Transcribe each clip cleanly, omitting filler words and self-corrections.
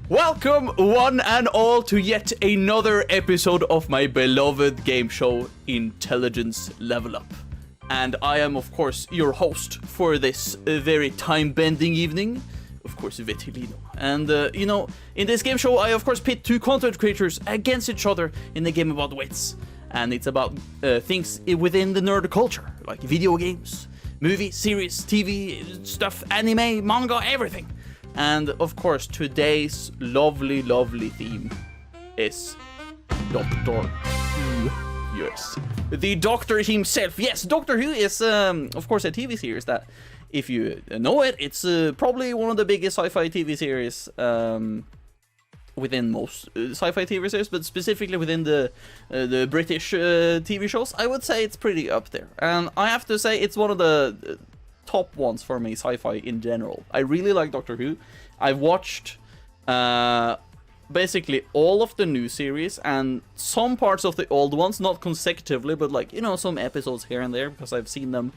Welcome, one and all, to yet another episode of my beloved game show, Intelligence Level Up. And I am, of course, your host for this very time-bending evening, of course, Vetelino. And, in this game show, I, of course, pit two content creators against each other in a game about wits. And it's about things within the nerd culture, like video games, movies, series, TV, stuff, anime, manga, everything. And of course, today's lovely, lovely theme is Doctor Who. Yes, the Doctor himself. Yes, Doctor Who is, of course, a TV series that, if you know it, it's probably one of the biggest sci-fi TV series within most sci-fi TV series, but specifically within the British TV shows. I would say it's pretty up there, and I have to say it's one of the top ones for me, sci-fi in general. I really like Doctor Who. I've watched basically all of the new series and some parts of the old ones, not consecutively, but like, some episodes here and there, because I've seen them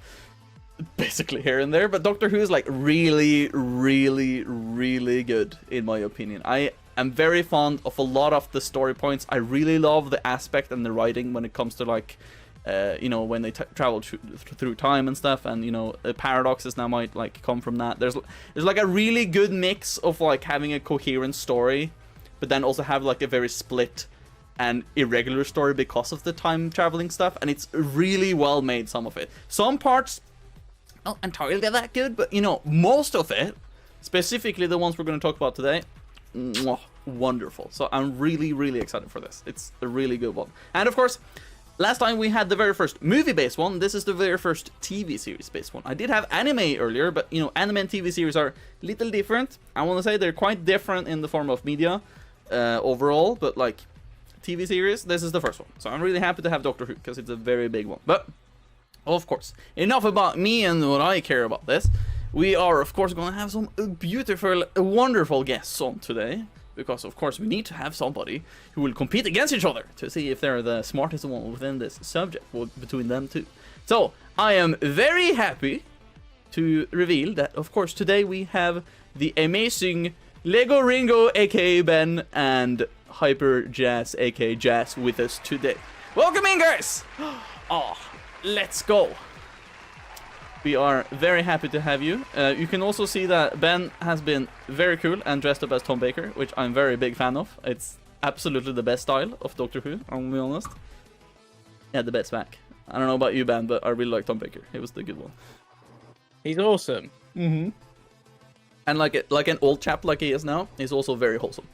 basically here and there. But Doctor Who is like really, really, really good, in my opinion. I am very fond of a lot of the story points. I really love the aspect and the writing when it comes to like when they travel through time and stuff, and paradoxes now might like come from that. There's like a really good mix of like having a coherent story, but then also have like a very split and irregular story because of the time traveling stuff, and it's really well made. Some of it, some parts not entirely that good, but most of it, specifically the ones we're going to talk about today, wonderful. So I'm really, really excited for this. It's a really good one. And of course, last time we had the very first movie-based one. This is the very first TV series-based one. I did have anime earlier, but, anime and TV series are a little different. I want to say they're quite different in the form of media overall, but, like, TV series, this is the first one. So I'm really happy to have Doctor Who, because it's a very big one. But, of course, enough about me and what I care about this. We are, of course, going to have some beautiful, wonderful guests on today. Because, of course, we need to have somebody who will compete against each other to see if they're the smartest one within this subject between them two. So, I am very happy to reveal that, of course, today we have the amazing leg0ring0, aka Ben, and Hyperjazz, aka Jaz, with us today. Welcome in, guys! Oh, let's go! We are very happy to have you. You can also see that Ben has been very cool and dressed up as Tom Baker, which I'm very big fan of. It's absolutely the best style of Doctor Who, I'm gonna be honest. Yeah, the best back. I don't know about you, Ben, but I really like Tom Baker. He was the good one. He's awesome. Mm-hmm. And like an old chap like he is now, he's also very wholesome.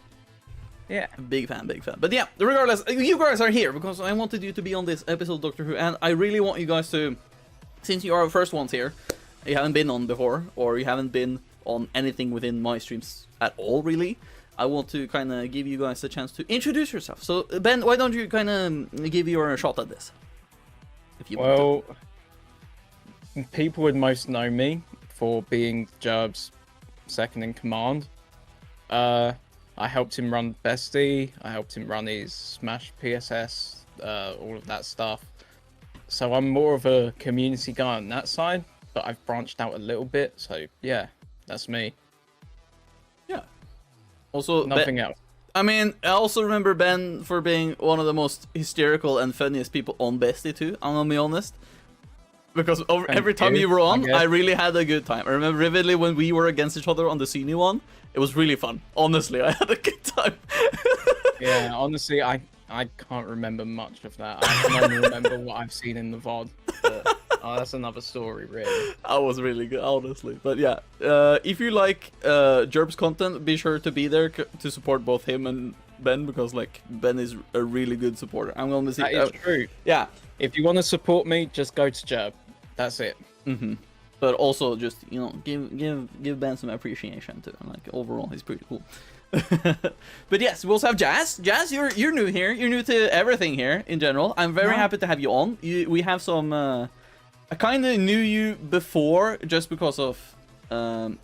Yeah. Big fan, big fan. But yeah, regardless, you guys are here because I wanted you to be on this episode of Doctor Who, and I really want you guys to, since you are the first ones here, you haven't been on before, or you haven't been on anything within my streams at all, really, I want to kind of give you guys a chance to introduce yourself. So, Ben, why don't you kind of give your shot at this? If you want to. People would most know me for being Jerb's second in command. I helped him run Bestie, I helped him run his Smash PSS, all of that stuff. So I'm more of a community guy on that side, but I've branched out a little bit. So yeah, that's me. Yeah. Also, nothing else. I mean, I also remember Ben for being one of the most hysterical and funniest people on Bestie too. I'm gonna be honest, because every time you were on, I really had a good time. I remember vividly when we were against each other on the Senior one. It was really fun. Honestly, I had a good time. Yeah, honestly, I can't remember much of that. I can only remember what I've seen in the VOD. But, that's another story, really. I was really good, honestly. But yeah, if you like Jerb's content, be sure to be there to support both him and Ben, because like Ben is a really good supporter. I'm gonna see. That is true. Yeah. If you want to support me, just go to Jerb. That's it. Mm-hmm. But also just give Ben some appreciation too. Like overall, he's pretty cool. But yes, we also have Jaz. Jaz, you're new here. You're new to everything here in general. I'm very happy to have you on. We have some. I kind of knew you before just because of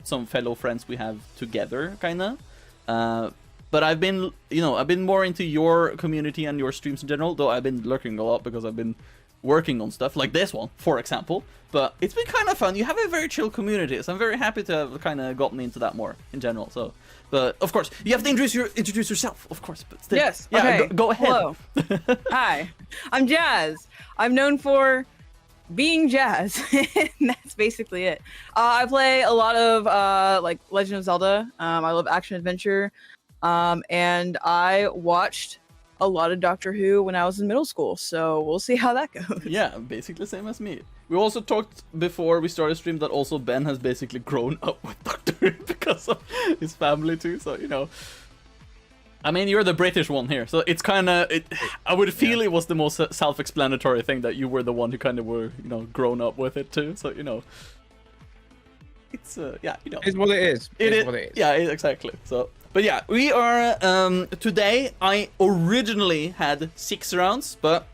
some fellow friends we have together, kind of. But I've been more into your community and your streams in general. Though I've been lurking a lot because I've been working on stuff like this one, for example. But it's been kind of fun. You have a very chill community, so I'm very happy to have kind of gotten into that more in general. So, but of course, you have to introduce yourself, of course. But still, Yes. yeah, Okay. go ahead. Hello. Hi. I'm Jaz. I'm known for being Jaz. And that's basically it. I play a lot of like Legend of Zelda. I love action adventure. And I watched a lot of Doctor Who when I was in middle school. So we'll see how that goes. Yeah, basically same as me. We also talked before we started stream that also Ben has basically grown up with Doctor Who because of his family too. So, you know, I mean, you're the British one here, so it's kind of, I would feel it was the most self-explanatory thing that you were the one who kind of were, you know, grown up with it too. So, you know, it's, yeah, you know. It's what it is. It's what it is. Yeah, exactly. So, but yeah, we are, today, I originally had 6 rounds, but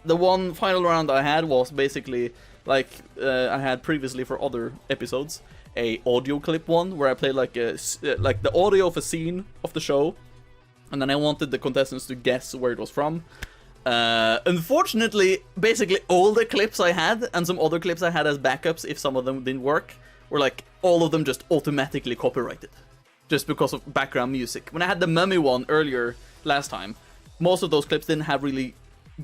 the one final round I had was basically, like I had previously for other episodes, a audio clip one, where I played like the audio of a scene of the show, and then I wanted the contestants to guess where it was from. Unfortunately, basically all the clips I had, and some other clips I had as backups if some of them didn't work, were like, all of them just automatically copyrighted. Just because of background music. When I had the mummy one earlier last time, most of those clips didn't have really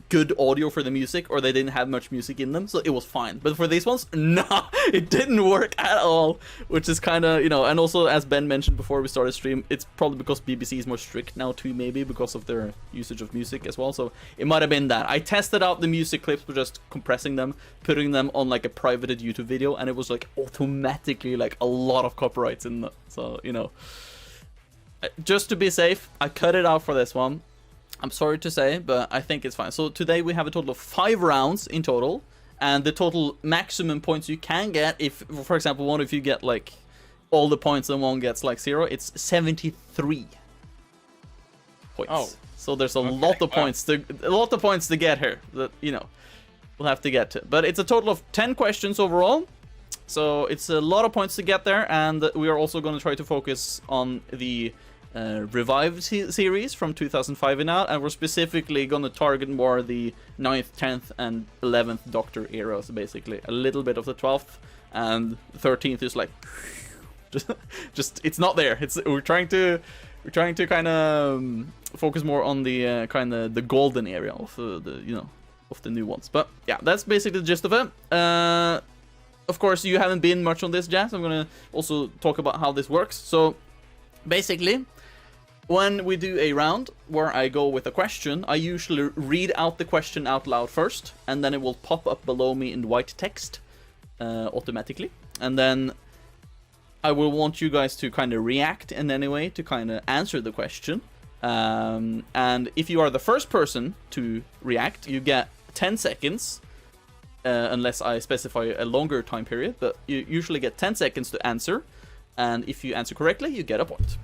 good audio for the music, or they didn't have much music in them, so it was fine. But for these ones, nah, it didn't work at all, which is kind of, you know, and also as Ben mentioned before we started stream, it's probably because BBC is more strict now too, maybe because of their usage of music as well, so it might have been that. I tested out the music clips with just compressing them, putting them on like a privated YouTube video, and it was like automatically like a lot of copyrights in them, so, you know. Just to be safe, I cut it out for this one. I'm sorry to say, but I think it's fine. So today we have a total of 5 rounds in total, and the total maximum points you can get, if, for example, one of you get like all the points and one gets like 0, it's 73 points. Oh, so there's a lot of points to get here that, you know, we'll have to get to. But it's a total of 10 questions overall, so it's a lot of points to get there, and we are also going to try to focus on the revived series from 2005 and out, and we're specifically gonna target more the 9th, 10th, and 11th Doctor eras, basically. A little bit of the 12th, and the 13th is like just it's not there. We're trying to kind of focus more on the kind of the golden area of the you know, of the new ones. But yeah, that's basically the gist of it. Of course, you haven't been much on this, Jazz. I'm gonna also talk about how this works. So basically, when we do a round where I go with a question, I usually read out the question out loud first, and then it will pop up below me in white text automatically. And then I will want you guys to kind of react in any way to kind of answer the question. And if you are the first person to react, you get 10 seconds, unless I specify a longer time period, but you usually get 10 seconds to answer. And if you answer correctly, you get a point.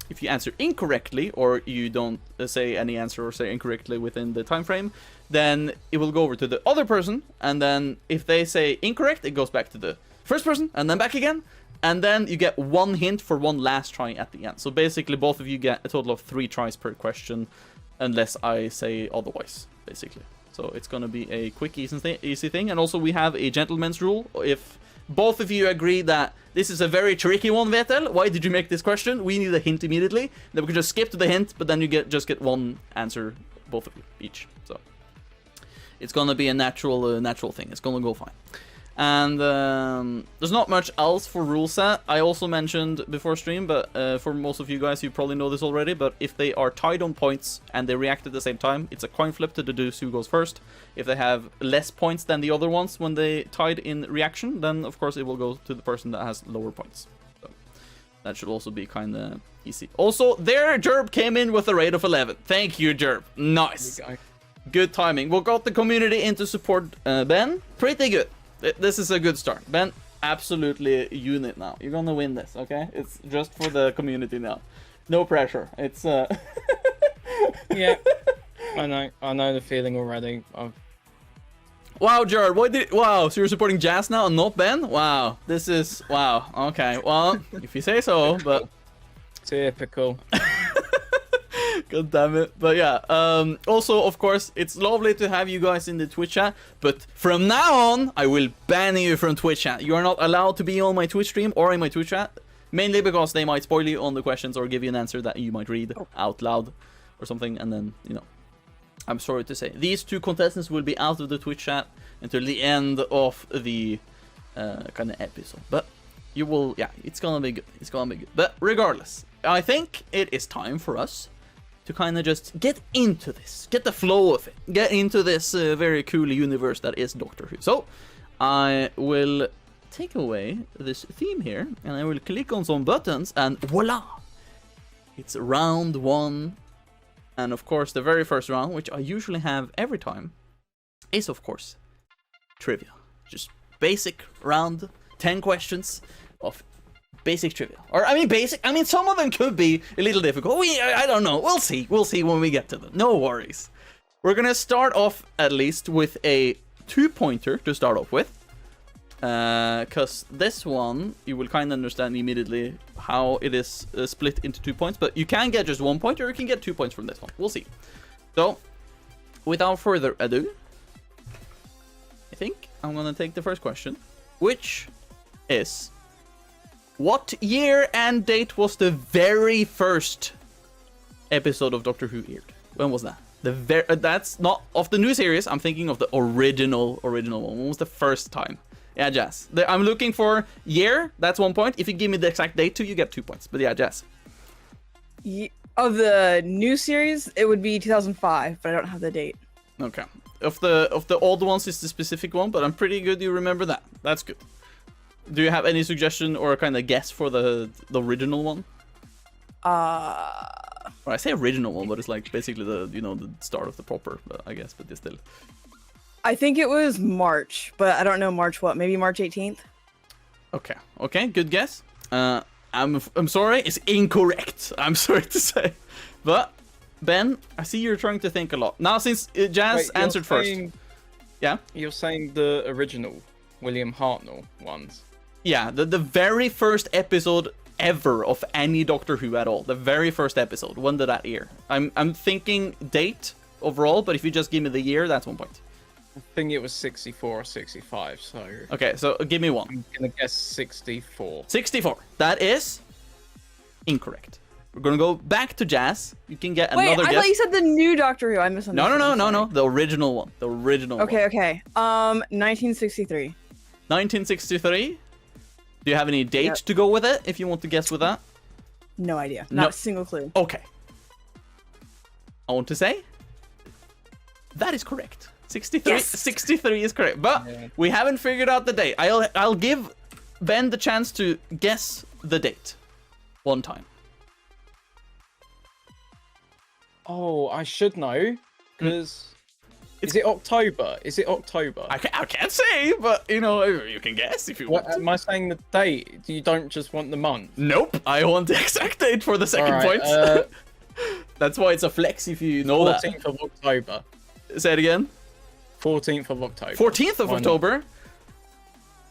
If you answer incorrectly, or you don't say any answer or say incorrectly within the time frame, then it will go over to the other person, and then if they say incorrect, it goes back to the first person, and then back again, and then you get 1 hint for 1 last try at the end. So basically, both of you get a total of 3 tries per question, unless I say otherwise, basically. So it's gonna be a quick, easy thing, and also we have a gentleman's rule. If both of you agree that this is a very tricky one, Vetel, why did you make this question? We need a hint immediately. Then we can just skip to the hint, but then you just get 1 answer, both of you, each. So it's gonna be a natural thing. It's gonna go fine. And there's not much else for rule set. I also mentioned before stream, but for most of you guys, you probably know this already, but if they are tied on points and they react at the same time, it's a coin flip to deduce who goes first. If they have less points than the other ones when they tied in reaction, then of course it will go to the person that has lower points. So that should also be kind of easy. Also, there, Jerb came in with a rate of 11. Thank you, Jerb. Nice. Good timing. We got the community in to support Ben. Pretty good. This is a good start. Ben, absolutely unit now. You're gonna win this, okay? It's just for the community now. No pressure. It's Yeah, I know the feeling already. Wow, Jared, wow, so you're supporting Jazz now and not Ben? Wow, this is, wow, okay, well, if you say so, but... Typical. God damn it. But yeah, also, of course, it's lovely to have you guys in the Twitch chat, but from now on, I will ban you from Twitch chat. You are not allowed to be on my Twitch stream or in my Twitch chat, mainly because they might spoil you on the questions or give you an answer that you might read out loud or something, and then, you know, I'm sorry to say. These two contestants will be out of the Twitch chat until the end of the kind of episode, but you will, yeah, it's gonna be good. It's gonna be good. But regardless, I think it is time for us to kind of just get into this, get the flow of it, get into this very cool universe that is Doctor Who. So I will take away this theme here, and I will click on some buttons, and voila! It's round 1. And of course, the very first round, which I usually have every time, is of course trivia. Just basic round, 10 questions of basic trivia. Or, I mean, basic, I mean, some of them could be a little difficult. I don't know. We'll see when we get to them. No worries. We're gonna start off at least with a 2-pointer to start off with. Because this one, you will kind of understand immediately how it is split into 2 points, but you can get just 1 point or you can get 2 points from this one. We'll see. So, without further ado, I think I'm gonna take the first question, which is, what year and date was the very first episode of Doctor Who aired? When was that? That's not of the new series. I'm thinking of the original one. When was the first time? Yeah, Jazz. I'm looking for year. That's 1 point. If you give me the exact date too, you get 2 points. But yeah, Jazz. Of the new series, it would be 2005, but I don't have the date. Okay. Of the old ones is the specific one, but I'm pretty good you remember that. That's good. Do you have any suggestion or kind of guess for the original one? Or I say original one, but it's like basically the the start of the proper, I guess, but it's still. I think it was March, but I don't know March what. Maybe March 18th. Okay, good guess. I'm sorry, it's incorrect. I'm sorry to say, but Ben, I see you're trying to think a lot now since Jazz answered first. Yeah, you're saying the original William Hartnell ones. Yeah, the very first episode ever of any Doctor Who at all. The very first episode. When did that air? I'm thinking date overall, but if you just give me the year, that's 1 point. I think it was 64 or 65, so... Okay, so give me one. I'm gonna guess 64. 64. That is incorrect. We're gonna go back to Jazz. You can get Wait, another guess. I thought you said the new Doctor Who. I misunderstood. No. The original one. The original one. Okay. 1963. 1963? Do you have any date to go with it, if you want to guess with that? No idea. Not a single clue. Okay. I want to say that is correct. 63. Yes! 63 is correct, but we haven't figured out the date. I'll give Ben the chance to guess the date one time. Oh, I should know, because... Is it October? I can't say, but, you can guess if you want to. Am I saying the date? You don't just want the month? Nope, I want the exact date for the second point. That's why it's a flex if you know 14th that. 14th of October. Say it again. 14th of October. 14th of October?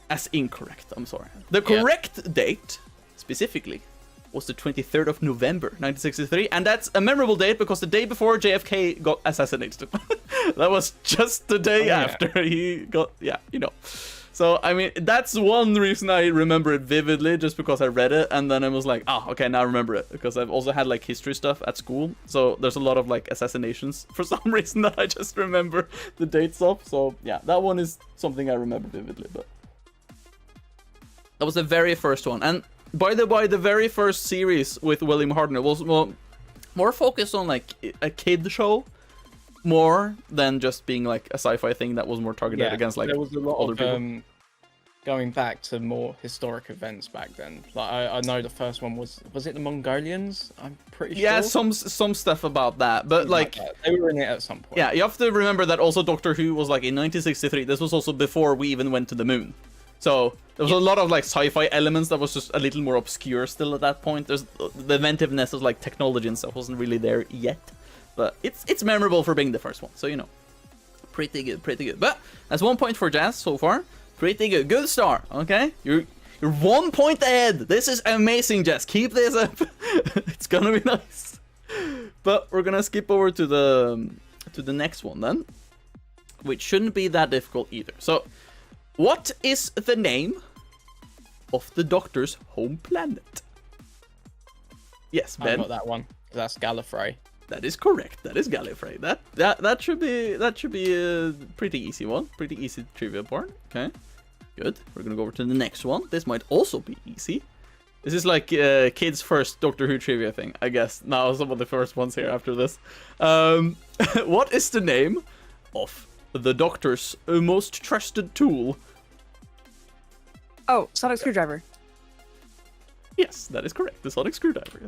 That's incorrect, I'm sorry. The correct date, specifically, was the 23rd of November, 1963. And that's a memorable date because the day before JFK got assassinated. That was just the day after he got, So, I mean, that's one reason I remember it vividly, just because I read it, and then I was like, okay, now I remember it. Because I've also had, like, history stuff at school, so there's a lot of, like, assassinations for some reason that I just remember the dates of. So, yeah, that one is something I remember vividly, but... That was the very first one. And, by the way, the very first series with William Hartnell was more focused on, like, a kid show, more than just being like a sci-fi thing that was more targeted against like there was a lot older of people. Going back to more historic events back then. Like I know the first one was it the Mongolians? I'm pretty sure. Yeah, some stuff about that, but like they were in it at some point. Yeah, you have to remember that also Doctor Who was like in 1963. This was also before we even went to the moon. So there was a lot of like sci-fi elements that was just a little more obscure still at that point. There's the inventiveness of like technology and stuff wasn't really there yet. But it's memorable for being the first one, so pretty good. But that's 1 point for Jazz so far. Pretty good start. Okay, you're 1 point ahead. This is amazing, Jazz. Keep this up. It's gonna be nice. But we're gonna skip over to the next one then, which shouldn't be that difficult either. So, what is the name of the Doctor's home planet? Yes, Ben. I got that one. That's Gallifrey. That is correct. That is Gallifrey. That should be a pretty easy one. Pretty easy trivia part. Okay, good. We're gonna go over to the next one. This might also be easy. This is like kids' first Doctor Who trivia thing, I guess. Now some of the first ones here after this. What is the name of the Doctor's most trusted tool? Oh, sonic screwdriver. Yes, that is correct. The sonic screwdriver.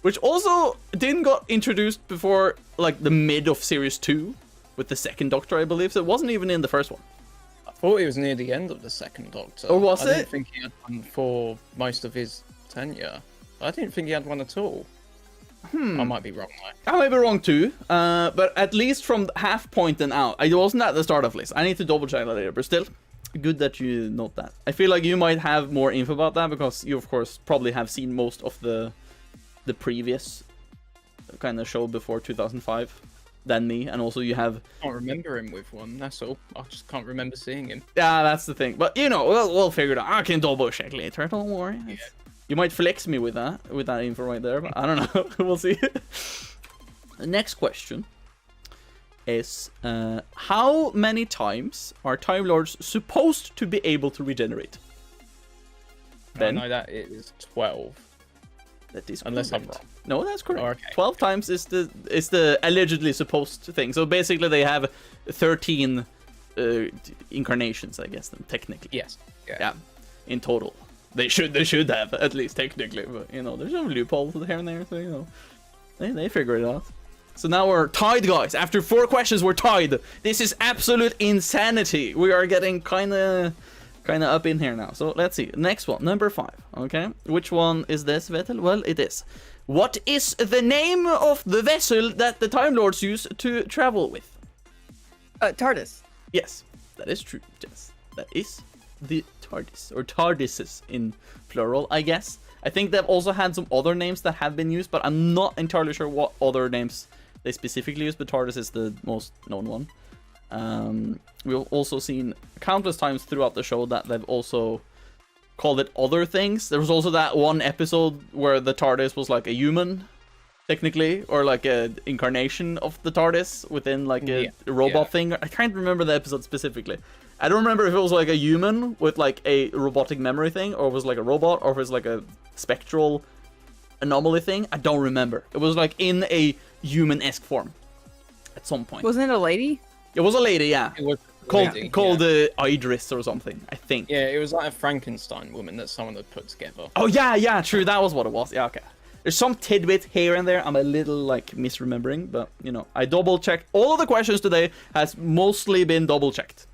Which also didn't got introduced before like the mid of series 2 with the second Doctor, I believe. So it wasn't even in the first one. I thought it was near the end of the second Doctor. Oh, was I it? didn't think he had one for most of his tenure. I didn't think he had one at all. I might be wrong though. I might be wrong too, but at least from half point and out, I wasn't at the start of list. I need to double check that later, but still, good that you note that. I feel like you might have more info about that because you, of course, probably have seen most of the previous kind of show before 2005 than me, and also you have. I can't remember him with one. That's all. I just can't remember seeing him. Yeah, that's the thing. But you know, we'll figure it out. I can double check later. Don't worry. Yeah. You might flex me with that info right there, but I don't know. We'll see. The next question is, how many times are Time Lords supposed to be able to regenerate? Ben? I know that it is 12. That is Unless I'm correct. wrong. No, that's correct. Oh, okay. 12 times is the allegedly supposed thing. So basically, they have 13 incarnations, I guess. Then technically. Yes. Yeah. In total. They should have, at least technically, but you know, there's some loopholes here and there, so you know, they figure it out. So now we're tied, guys. After 4 questions, we're tied. This is absolute insanity. We are getting kind of up in here now. So let's see. Next one, number 5. Okay, which one is this, Vetel? Well, it is. What is the name of the vessel that the Time Lords use to travel with? TARDIS. Yes, that is true. Yes, that is the TARDIS, or TARDISes in plural, I guess. I think they've also had some other names that have been used, but I'm not entirely sure what other names they specifically use, but TARDIS is the most known one. We've also seen countless times throughout the show that they've also called it other things. There was also that one episode where the TARDIS was like a human, technically, or like a incarnation of the TARDIS within like a robot thing. I can't remember the episode specifically. I don't remember if it was like a human with like a robotic memory thing, or it was like a robot, or if it was like a spectral anomaly thing. I don't remember. It was like in a human-esque form at some point. Wasn't it a lady? It was a lady, yeah. It was Called Idris or something, I think. Yeah, it was like a Frankenstein woman that someone had put together. Oh yeah, true. That was what it was. Yeah, okay. There's some tidbit here and there I'm a little like misremembering, but you know, I double checked. All of the questions today has mostly been double checked.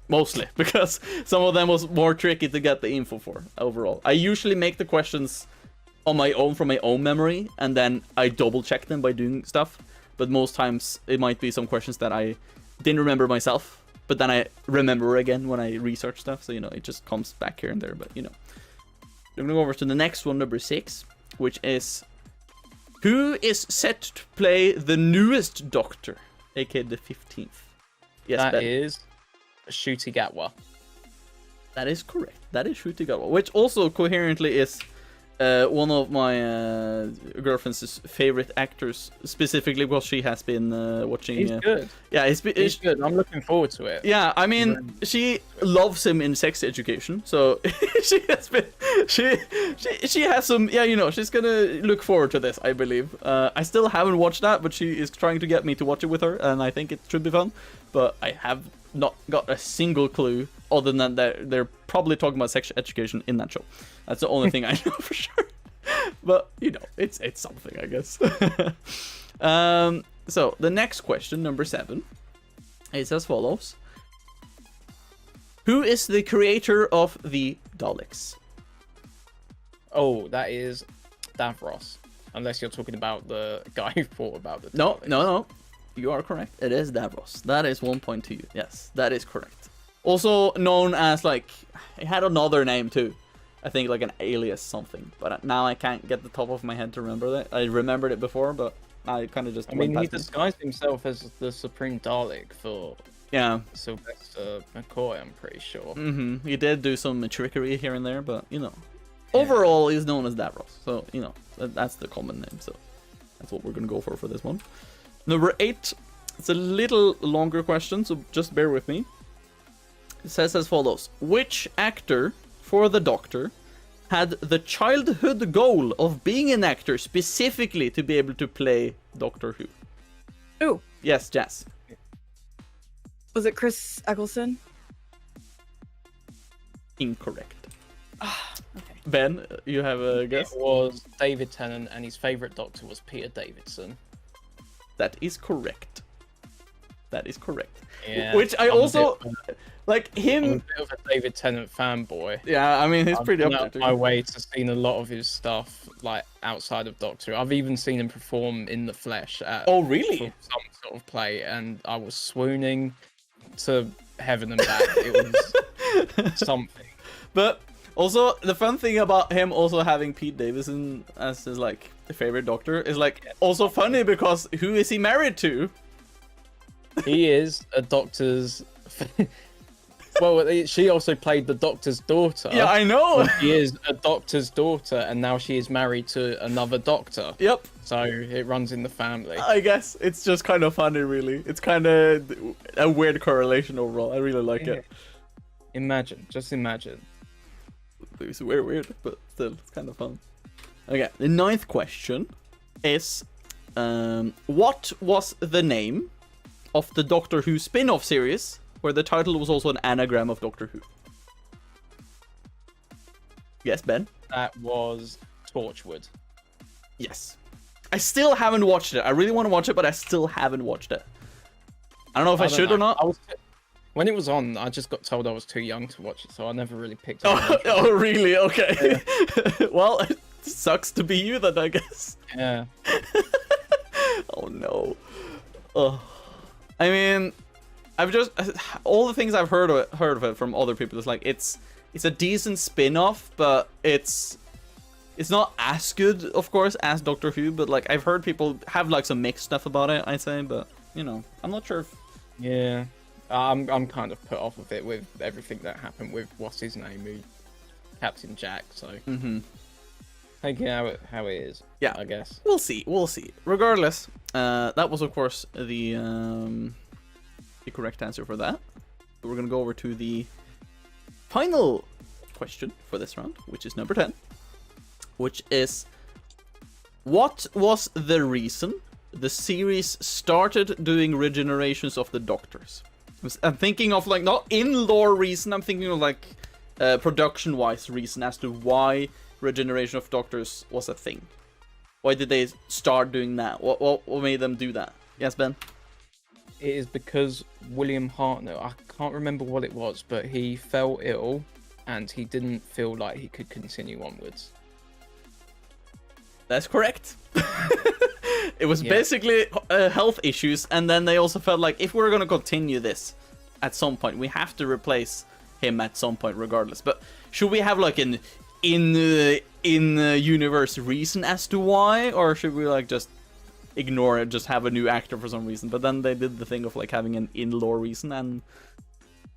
Mostly, because some of them was more tricky to get the info for overall. I usually make the questions on my own from my own memory, and then I double check them by doing stuff. But most times it might be some questions that I didn't remember myself, but then I remember again when I research stuff. So, you know, it just comes back here and there, but you know. I'm gonna go over to the next one, number 6, which is, who is set to play the newest Doctor, aka the 15th? Yes, That Ben. is Ncuti Gatwa. That is correct. That is Ncuti Gatwa, which also coherently is one of my girlfriend's favorite actors, specifically because she has been watching. He's good. Yeah, He's good. I'm looking forward to it. Yeah, I mean, she loves him in Sex Education, so she has been. She has some. Yeah, you know, she's gonna look forward to this, I believe. I still haven't watched that, but she is trying to get me to watch it with her, and I think it should be fun. But I have not got a single clue other than that they're probably talking about sex education in that show. That's the only thing I know for sure. But you know, it's something, I guess. So the next question, number 7, is as follows: who is the creator of the Daleks? Oh, that is Davros. Unless you're talking about the guy who thought about the Daleks. No. You are correct. It is Davros. That is 1 point to you. Yes, that is correct. Also known as, like, it had another name too. I think like an alias something. But now I can't get the top of my head to remember that. I remembered it before, but I kind of just. I mean, he went past him. disguised himself as the Supreme Dalek for Yeah. Sylvester McCoy, I'm pretty sure. He did do some trickery here and there, but overall he's known as Davros. So that's the common name. So that's what we're gonna go for this one. Number 8. It's a little longer question, so just bear with me. It says as follows: which actor for the Doctor had the childhood goal of being an actor specifically to be able to play Doctor Who? Ooh, Yes, Jazz. was it Chris Eccleston? Incorrect. Okay. Ben, you have a guess? It was David Tennant, and his favorite Doctor was Peter Davidson. That is correct. That is correct. Yeah, Which I I'm a also bit- like I'm a him. bit of a David Tennant fanboy. Yeah, I mean he's I've pretty gone up out there. my Too. way to seen a lot of his stuff like outside of Doctor Who. I've even seen him perform in the flesh at Oh really? some sort of play, and I was swooning to heaven and back. It was something. But also the fun thing about him also having Pete Davidson as his like favorite Doctor is like also funny because who is he married to? He is a Doctor's. Well, she also played the Doctor's daughter. Yeah, I know. She is a Doctor's daughter, and now she is married to another Doctor. Yep. So it runs in the family. I guess it's just kind of funny, really. It's kind of a weird correlation overall. I really like it. Just imagine. It's weird, but still, it's kind of fun. Okay, the 9th question is, what was the name of the Doctor Who spin-off series where the title was also an anagram of Doctor Who? Yes, Ben? That was Torchwood. Yes. I still haven't watched it. I really want to watch it, but I still haven't watched it. I don't know if I should or not. When it was on, I just got told I was too young to watch it, so I never really picked it up. Oh, really? Okay. Yeah. Well, it sucks to be you then, I guess. Yeah. Oh, no. Ugh. I mean, I've just... all the things I've heard of it from other people is like, it's a decent spin-off, but it's not as good, of course, as Doctor Who, but like, I've heard people have like some mixed stuff about it, I'd say, but, I'm not sure if... Yeah. I'm kind of put off of it with everything that happened with what's his name, Captain Jack. So take it how it is. Yeah, I guess we'll see. Regardless, that was of course the correct answer for that. But we're gonna go over to the final question for this round, which is number 10, which is: what was the reason the series started doing regenerations of the Doctors? I'm thinking of like not in lore reason. I'm thinking of like production-wise reason as to why regeneration of Doctors was a thing. Why did they start doing that? What made them do that? Yes, Ben. it is because William Hartnell, I can't remember what it was, but he fell ill and he didn't feel like he could continue onwards. That's correct. It was basically health issues, and then they also felt like if we're going to continue this at some point, we have to replace him at some point regardless. But should we have like an in-universe reason as to why, or should we like just ignore it, just have a new actor for some reason? But then they did the thing of like having an in-lore reason, and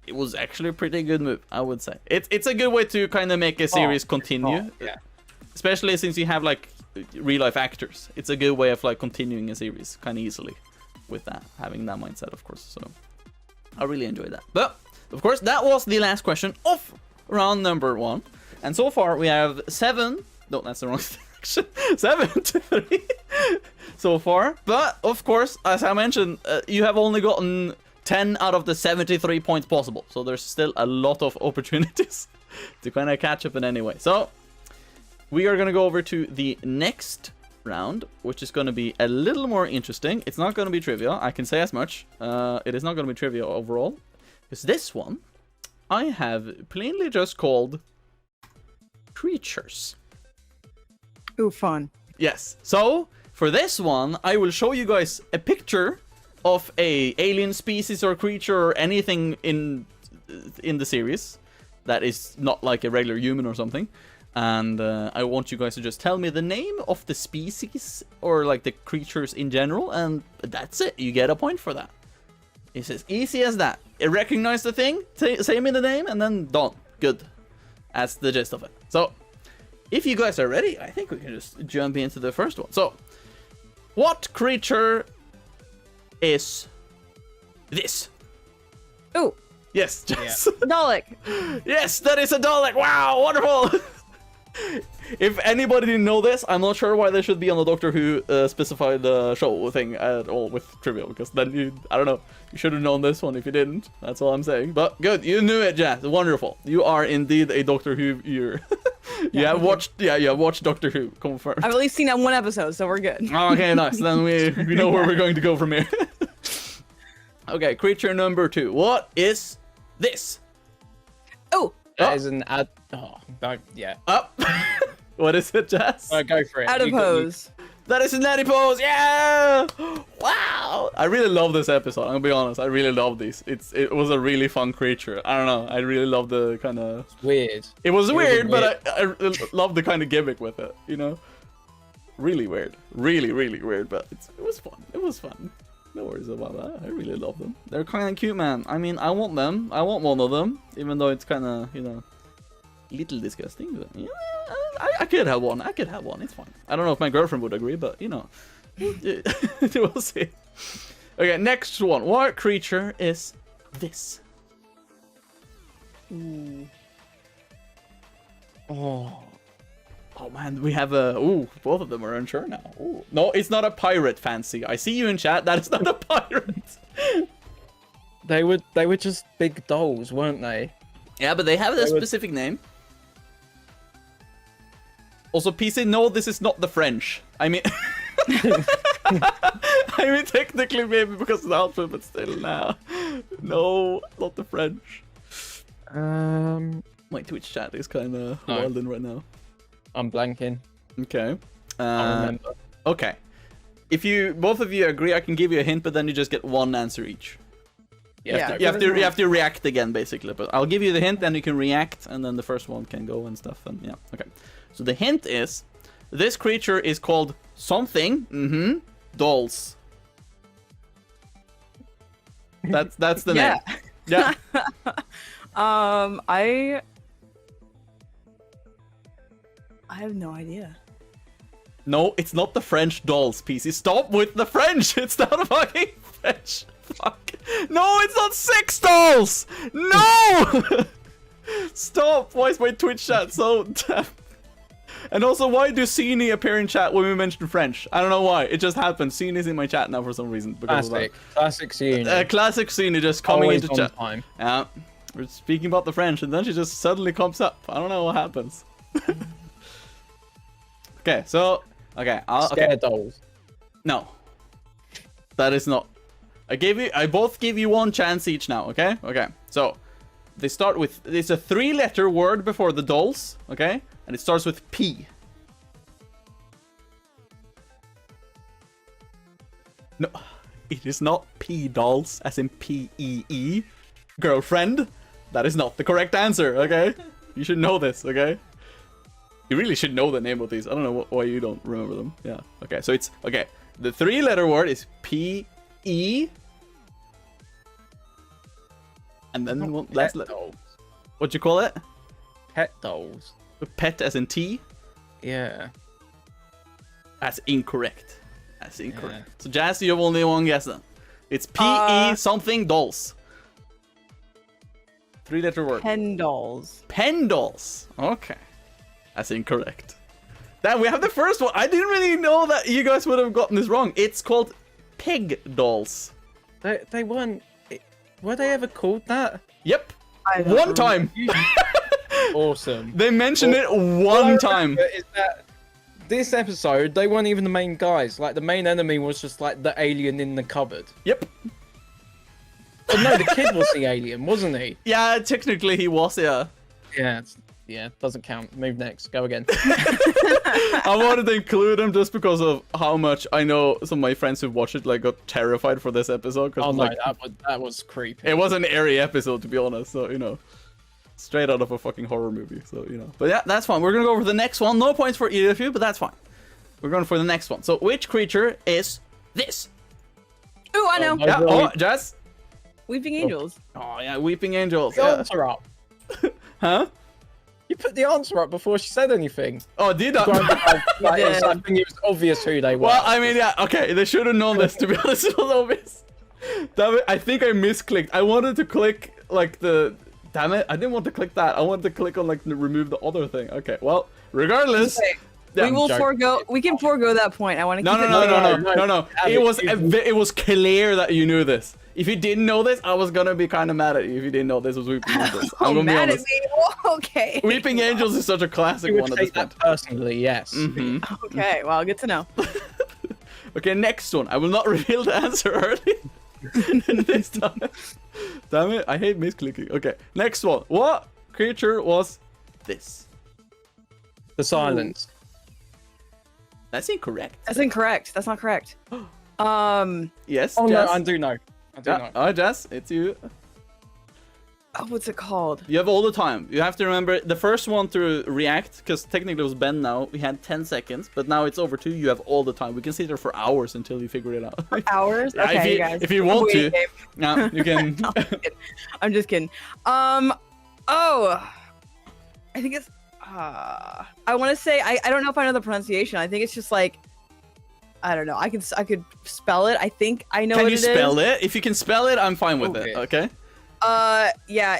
it was actually a pretty good move, I would say. It's a good way to kind of make a series continue. Yeah. Especially since you have like real life actors. It's a good way of like continuing a series kind of easily with that, having that mindset, of course. So I really enjoyed that. But of course, that was the last question of round number 1. And so far we have 7. No, that's the wrong section. 7-3 so far. But of course, as I mentioned, you have only gotten 10 out of the 73 points possible. So there's still a lot of opportunities to kind of catch up in any way. So we are going to go over to the next round, which is going to be a little more interesting. It's not going to be trivia, I can say as much. It is not going to be trivia overall. Because this one, I have plainly just called creatures. Ooh, fun. Yes. So, for this one, I will show you guys a picture of a alien species or creature or anything in the series that is not like a regular human or something. And I want you guys to just tell me the name of the species or like the creatures in general, and that's it. You get a point for that. It's as easy as that. Recognize the thing, say me the name, and then done. Good. That's the gist of it. So, if you guys are ready, I think we can just jump into the first one. So, what creature is this? Ooh, Yes, Jess. Dalek. Yes, that is a Dalek. Wow, wonderful. If anybody didn't know this, I'm not sure why they should be on the Doctor Who specified show thing at all with trivia, because then I don't know, you should have known this one if you didn't. That's all I'm saying. But good, you knew it, Jazz. Wonderful. You are indeed a Doctor Who viewer. You have watched Doctor Who, confirmed. I've at least seen that one episode, so we're good. Okay, nice. Then we know where we're going to go from here. Okay, creature number 2. What is this? Oh, That is an ad. Oh, yeah. Up. What is it, Jess? Go for it. adipose. That is an adipose. Yeah. Wow. I really love this episode. I'm gonna be honest. I really love these. It was a really fun creature. I don't know. I really love the kind of. Weird. It was weird, but I love the kind of gimmick with it. You know. Really weird. Really weird. But it was fun. It was fun. No worries about that. I really love them. They're kind of cute, man. I mean, I want them. I want one of them, even though it's kind of, you know, little disgusting. But yeah, I could have one. I could have one. It's fine. I don't know if my girlfriend would agree, but you know, we'll see. Okay, next one. What creature is this? Ooh. Oh man, we have a. Ooh, both of them are unsure now. Ooh. No, it's not a pirate, Fancy. I see you in chat. That is not a pirate. They were just big dolls, weren't they? Yeah, but they have a specific name. Also, PC, no, this is not the French. I mean, technically maybe because of the outfit, but still, nah. No, not the French. My Twitch chat is kind of wilding right now. I'm blanking. Okay. I remember. Okay. If both of you agree, I can give you a hint, but then you just get one answer each. You have to react again, basically. But I'll give you the hint, then you can react, and then the first one can go and stuff. And yeah, okay. So the hint is, this creature is called something. Dolls. That's the name. Yeah. I have no idea. No, it's not the French dolls, PC. Stop with the French. It's not fucking French. Fuck. No, it's not sex dolls. No. Stop. Why is my Twitch chat so damn? And also, why do Cine appear in chat when we mention French? I don't know why. It just happens. Cine is in my chat now for some reason. Classic Cine. Classic Cine just coming Always into on chat. time. Yeah. We're speaking about the French, and then she just suddenly comes up. I don't know what happens. Okay, so Scared dolls. No, that is not. I both gave you one chance each now. Okay. So they start with. It's a 3-letter word before the dolls. Okay, and it starts with P. No, it is not P dolls, as in P-E-E. Girlfriend. That is not the correct answer. Okay, you should know this. Okay. You really should know the name of these. I don't know why you don't remember them. Yeah. Okay. So it's okay. The 3-letter word is P-E. And then let's dolls. What you call it? Pet dolls. Pet as in T. Yeah. That's incorrect. Yeah. So Jazz, you have only one guess then. It's P-E something dolls. 3-letter word. Pen dolls. Pen dolls. Okay. That's incorrect. Damn, we have the first one. I didn't really know that you guys would have gotten this wrong. It's called pig dolls. They weren't. Were they ever called that? Yep. One time. Awesome. They mentioned it one time. Is that this episode? They weren't even the main guys. Like the main enemy was just like the alien in the cupboard. Yep. But no, the kid was the alien, wasn't he? Yeah, technically he was. Yeah. Yeah, doesn't count. Move next. Go again. I wanted to include him just because of how much I know some of my friends who watched it like got terrified for this episode. Oh no, like, that was creepy. It was an airy episode, to be honest. So you know. Straight out of a fucking horror movie, so, you know. But yeah, that's fine. We're gonna go for the next one. No points for either of you, but that's fine. We're going for the next one. So, which creature is this? Ooh, I know. Yeah, oh, Jazz? Weeping Angels. Oh, yeah, Weeping Angels. The Yeah. answer up. Huh? You put the answer up before she said anything. Oh, did I? I think it was obvious who they were. Well, I mean, yeah, okay, they should have known this, to be honest. It was obvious. Damn it, I think I misclicked. I wanted to click, like, the... Damn it, I didn't want to click that. I wanted to click on, like, remove the other thing. Okay, well, regardless... Okay. Yeah, we will forego. We can forego that point. I want to keep it. No. It was clear that you knew this. If you didn't know this, I was gonna be kind of mad at you if you didn't know this was Weeping Angels. I'm gonna mad be at honest. me. Oh, okay. Weeping Angels is such a classic you one would at this take that point. personally, yes. Okay. Well, good to know. Okay, next one. I will not reveal the answer early this time. Damn it, I hate misclicking. Okay, next one. What creature was this? The silence. That's incorrect. That's incorrect. That's not correct. Yes. Oh Jazz? no, I do know. I do know. Oh, Jazz, it's you. Oh, what's it called? You have all the time. You have to remember the first one to react, because technically it was Ben now. We had 10 seconds, but now it's over 2. You have all the time. We can sit there for hours until you figure it out. Hours? Yeah, Okay, if you, guys. if you want to. Wait, Dave. No, you can. No, I'm just kidding. Oh, I think it's. I want to say I don't know if I know the pronunciation. I think it's just like. I don't know. I could spell it. I think I know. Can what you it spell is. it? If you can spell it, I'm fine with it. Okay. Yeah.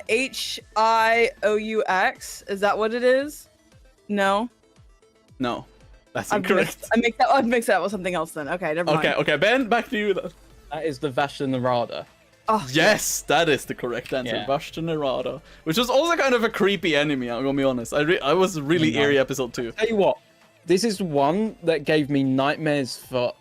Hious. Is that what it is? No. No, that's incorrect. I'd mix that with something else then. Okay, never mind. Okay. Ben, back to you then. That is the Vashta. Oh, Yes, that is the correct answer. Yeah. Vashta Nerada, which was also kind of a creepy enemy. I'm gonna be honest. I was really eerie episode 2. Tell you what, this is one that gave me nightmares for,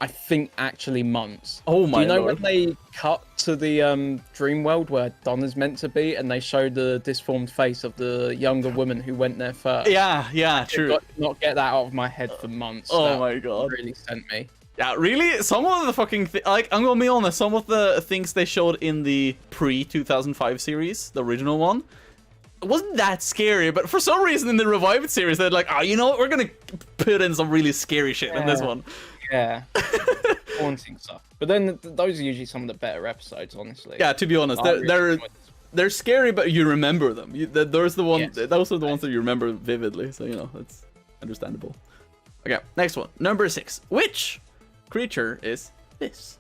I think, actually months. Oh my Do you know lord. when they cut to the dream world where Don is meant to be, and they show the disformed face of the younger woman who went there first? Yeah, true. Not get that out of my head for months. Oh That my god. really sent me. Yeah, really? Some of the fucking like, I'm gonna be honest, some of the things they showed in the pre-2005 series, the original one, it wasn't that scary, but for some reason in the revived series, they're like, oh, you know what, we're gonna put in some really scary shit in this one. Yeah. Haunting stuff. But then those are usually some of the better episodes, honestly. Yeah, to be honest, I really enjoyed this. they're scary, but you remember them. Those are the Yes. those are the ones that you remember vividly, so, you know, it's understandable. Okay, next one. Number 6. Which creature is this?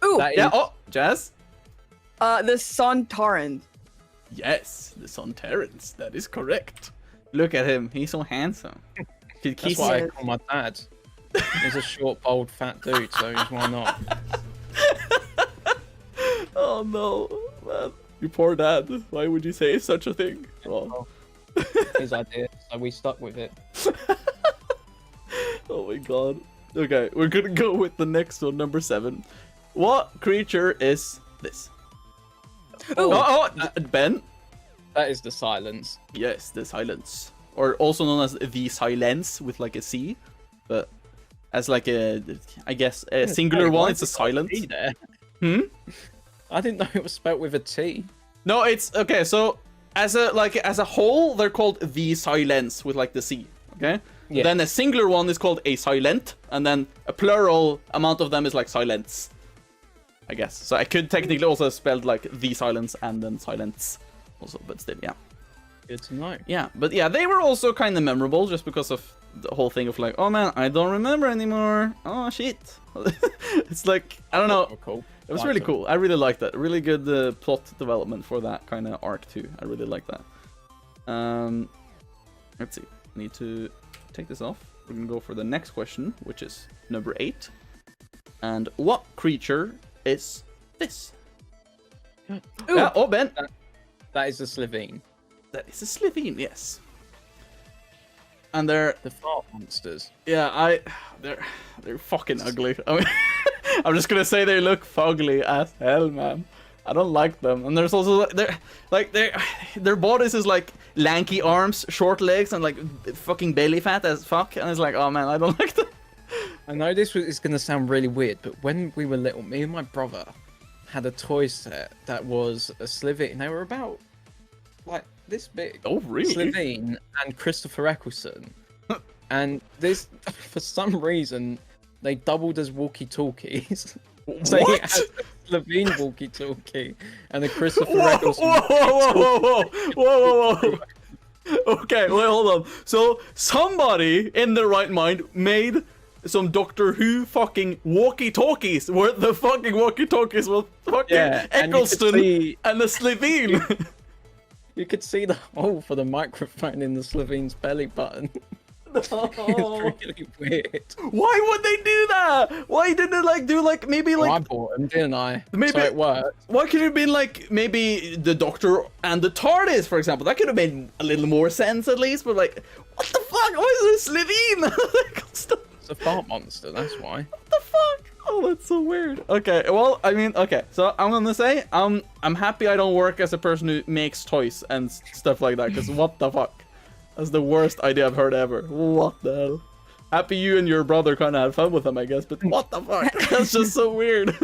Ooh, That Yeah, is- oh, Jazz? the Sontaran. Yes, the Sontarans. That is correct. Look at him. He's so handsome. Could That's kiss what I him. call my dad. He's a short, bold, fat dude, so why not? Oh no, man. You poor dad. Why would you say such a thing? Oh, His idea, so we stuck with it. oh my god. Okay, we're gonna go with the next one, number 7. What creature is this? Ooh. Ben? That is the silence. Yes, the silence. Or also known as the silence with like a C. But as like a, I guess, a singular Hey, one, why it's a is it got silence. T there? Hmm? I didn't know it was spelt with a T. No, it's okay. So as a whole, they're called the silence with like the C. Okay. Yeah. Then a singular one is called a silent, and then a plural amount of them is like silence. I guess. So I could technically also spelled like the silence and then silence, also, but still, yeah. Good to know. Yeah, but yeah, they were also kind of memorable just because of the whole thing of like, oh man, I don't remember anymore. Oh shit. It's like, I don't know. Oh, cool. It was Liked really them. cool. I really liked that. Really good plot development for that kind of arc too. I really like that. Let's see. I need to take this off. We're gonna go for the next question, which is number 8. And what creature is this? Ooh. Yeah, oh Ben. That is the Slovene. That is a Slovene, yes. And they're The fart monsters. yeah, they're fucking ugly. I mean, I'm just gonna say they look fugly as hell, man. I don't like them. And there's also their bodies is like lanky arms, short legs, and like fucking belly fat as fuck. And it's like, oh man, I don't like them. I know this is going to sound really weird, but when we were little, me and my brother had a toy set that was a Slovene. They were about like this big. Oh, really? Slovene and Christopher Eccleston. And this, for some reason, they doubled as walkie-talkies. So he has a Slovene walkie-talkie and a Christopher Eccleston. Whoa. Okay, wait, hold on. So somebody in their right mind made some Doctor Who fucking walkie-talkies, where the fucking walkie-talkies was fucking Eccleston and the Slovene. You could see the hole for the microphone in the Slovene's belly button. It's really weird. Why would they do that? Why didn't they like do like maybe like? I bought them, didn't I? Maybe so it worked. Why could it have been like maybe the Doctor and the TARDIS, for example? That could have made a little more sense at least. But like, what the fuck? Why is this Slovene? It's a fart monster. That's why. What the fuck? Oh, that's so weird. Okay, well, I mean, okay. So I'm gonna say I'm happy I don't work as a person who makes toys and stuff like that. Because what the fuck? That's the worst idea I've heard ever. What the hell? Happy you and your brother kind of had fun with them, I guess, but what the fuck? That's just so weird.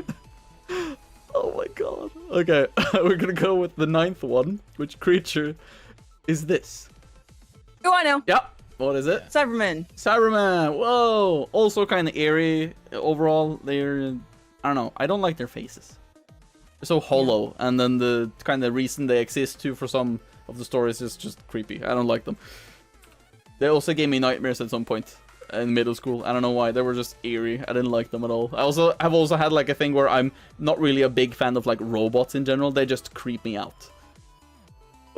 Oh my god. Okay, we're gonna go with the 9th one. Which creature is this? Oh, I know. Yeah, what is it? Cyberman. Cyberman. Whoa. Also kind of eerie. Overall, they're... I don't know. I don't like their faces. They're so hollow, and then the kind of reason they exist too for some of the stories is just creepy. I don't like them. They also gave me nightmares at some point in middle school. I don't know why. They were just eerie. I didn't like them at all. I've also had like a thing where I'm not really a big fan of like robots in general. They just creep me out.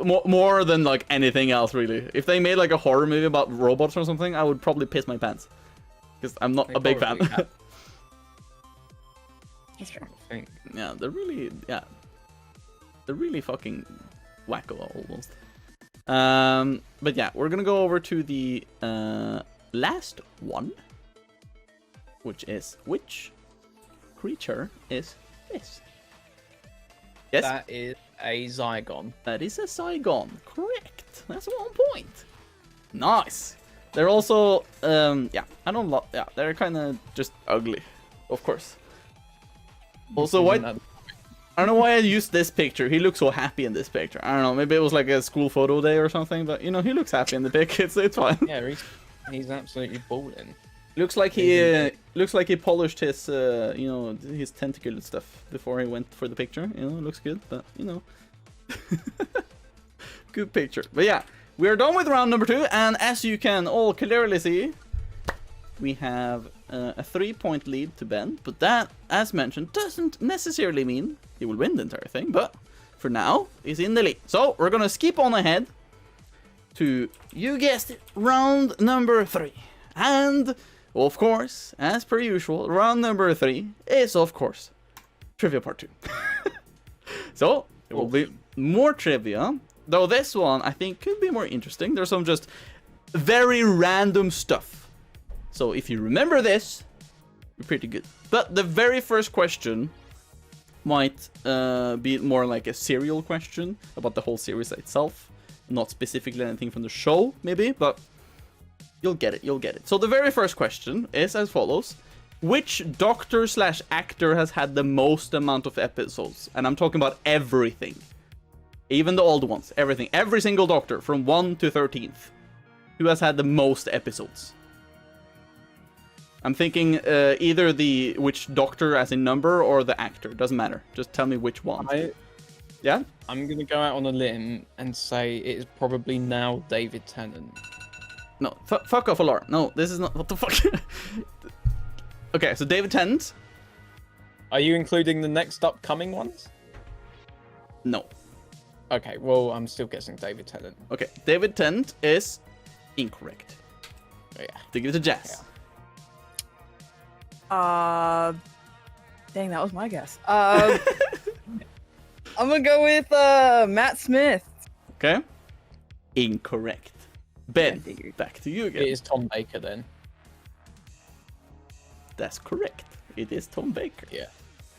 More than like anything else, really. If they made like a horror movie about robots or something, I would probably piss my pants. Because I'm not a big fan. That's true. Yeah, they're really fucking wacko almost. But yeah, we're gonna go over to the last one, which creature is this? Yes, That is a Zygon. that is a Zygon. Correct. That's 1 point. Nice. They're also yeah, I don't love. Yeah, they're kind of just ugly, of course. Also, why? I don't know why I used this picture. He looks so happy in this picture. I don't know. Maybe it was like a school photo day or something. But you know, he looks happy in the pic. It's fine. Yeah, he's absolutely balling. Looks like he polished his you know, his tentacle and stuff before he went for the picture. You know, it looks good. But you know, good picture. But yeah, we are done with round number 2, and as you can all clearly see, we have a 3-point lead to Ben. But that, as mentioned, doesn't necessarily mean he will win the entire thing, but for now, he's in the lead. So, we're gonna skip on ahead to, you guessed it, round number 3. And, of course, as per usual, round number 3 is, of course, Trivia Part 2. So, it will be more trivia, though this one, I think, could be more interesting. There's some just very random stuff. So, if you remember this, you're pretty good. But the very first question might be more like a serial question about the whole series itself, not specifically anything from the show, maybe, but you'll get it. So the very first question is as follows: which Doctor/actor has had the most amount of episodes? And I'm talking about everything, even the old ones, everything, every single Doctor from 1 to 13th, who has had the most episodes? I'm thinking either which Doctor as in number or the actor. Doesn't matter. Just tell me which one. Yeah? I'm going to go out on a limb and say it is probably now David Tennant. No, fuck off, Alar. No, this is not... What the fuck? Okay, so David Tennant. Are you including the next upcoming ones? No. Okay, well, I'm still guessing David Tennant. Okay, David Tennant is incorrect. Yeah. To give it to Jaz. Yeah. Dang, that was my guess. I'm gonna go with Matt Smith. Okay. Incorrect. Ben, I figured. back to you again. It is Tom Baker then. That's correct. It is Tom Baker. Yeah.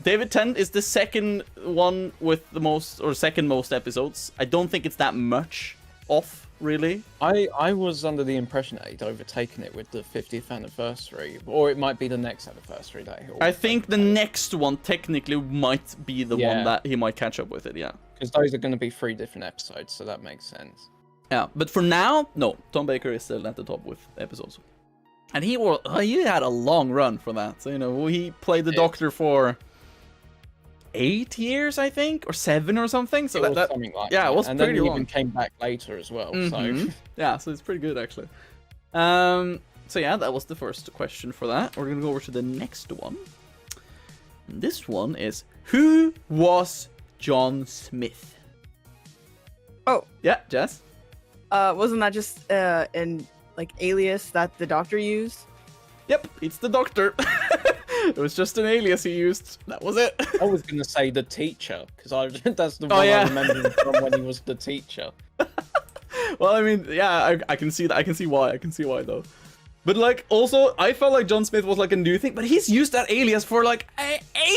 David Tennant is the second one with the most, or second most episodes. I don't think it's that much off really. I was under the impression that he'd overtaken it with the 50th anniversary, or it might be the next anniversary that he'll. I think the next one technically might be the one that he might catch up with it. Yeah. Because those are going to be 3 different episodes, so that makes sense. Yeah, but for now, no. Tom Baker is still at the top with episodes, and he had a long run for that. So he played the Doctor for 8 years, I think, or 7 or something. So it was something like that. It was and pretty then he long. even came back later as well. Mm-hmm. So yeah, so it's pretty good actually. So yeah, that was the first question for that. We're gonna go over to the next one. And this one is, who was John Smith? Oh. Yeah, Jess? Wasn't that just an alias that the Doctor used? Yep, it's the Doctor. It was just an alias he used. That was it. I was going to say the teacher, because that's the one I remember him from when he was the teacher. Well, I mean, yeah, I can see that. I can see why. Though. But also, I felt like John Smith was a new thing, but he's used that alias for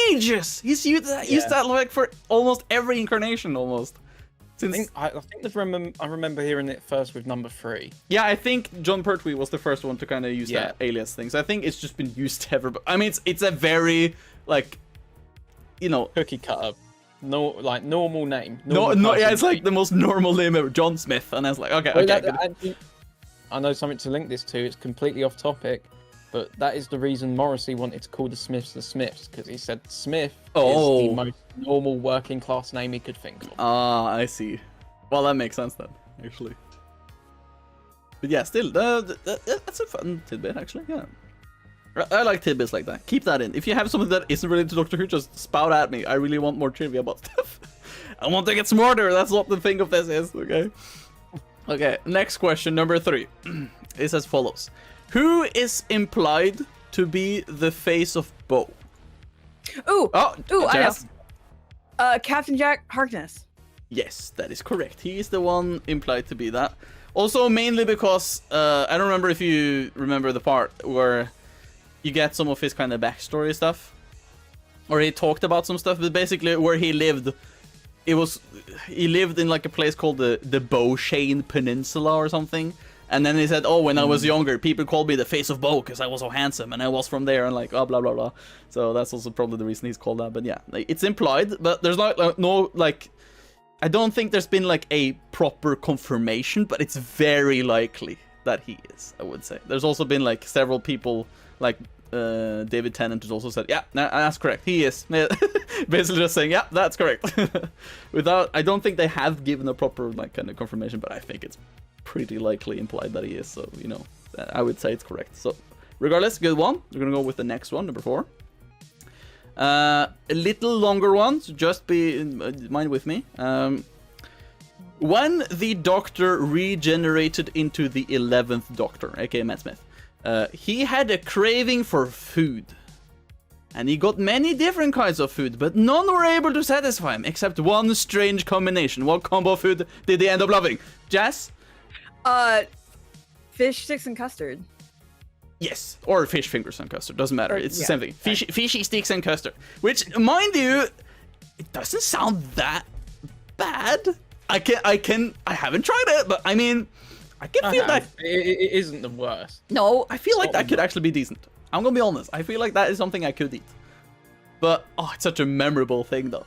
ages. He's used that for almost every incarnation, almost. Since I think I remember hearing it first with number 3. Yeah, I think John Pertwee was the first one to kind of use that alias thing. So I think it's just been used ever. But I mean, it's a very cookie cutter, normal name. It's like the most normal name ever, John Smith, and I was like, okay. Actually, I know something to link this to. It's completely off topic, but that is the reason Morrissey wanted to call the Smiths, because he said Smith is the most normal working class name he could think of. Ah, I see. Well, that makes sense then, actually. But yeah, still, that's a fun tidbit, actually. Yeah, I like tidbits like that. Keep that in. If you have something that isn't related to Doctor Who, just spout at me. I really want more trivia about stuff. I want to get smarter. That's what the thing of this is. Okay. Okay. Next question, number 3, is as follows: who is implied to be the face of Bo? Ooh, I Jess? know. Captain Jack Harkness. Yes, that is correct. He is the one implied to be that. Also, mainly because I don't remember if you remember the part where you get some of his kind of backstory stuff, or he talked about some stuff, but basically where he lived, he lived in a place called the Beauchene Peninsula or something. And then he said, when I was younger, people called me the face of Bo because I was so handsome, and I was from there, and blah blah blah. So that's also probably the reason he's called that. But yeah, it's implied, but there's no I don't think there's been a proper confirmation, but it's very likely that he is, I would say. There's also been several people, David Tennant has also said, yeah, that's correct, he is. Basically just saying, yeah, that's correct. I don't think they have given a proper kind of confirmation, but I think it's pretty likely implied that he is. So I would say it's correct. So regardless, good one. We're gonna go with the next one, number 4. A little longer one, so just be in mind with me. When the Doctor regenerated into the 11th Doctor, aka Matt Smith, he had a craving for food. And he got many different kinds of food, but none were able to satisfy him, except one strange combination. What combo of food did he end up loving? Jazz? Fish sticks and custard. Yes, or fish fingers and custard, doesn't matter. It's the same thing. Fishy sticks and custard. Which, mind you, it doesn't sound that bad. I haven't tried it, but I mean, I can feel that. It isn't the worst. No, I feel like that could actually be decent. I'm gonna be honest. I feel like that is something I could eat. But, it's such a memorable thing, though.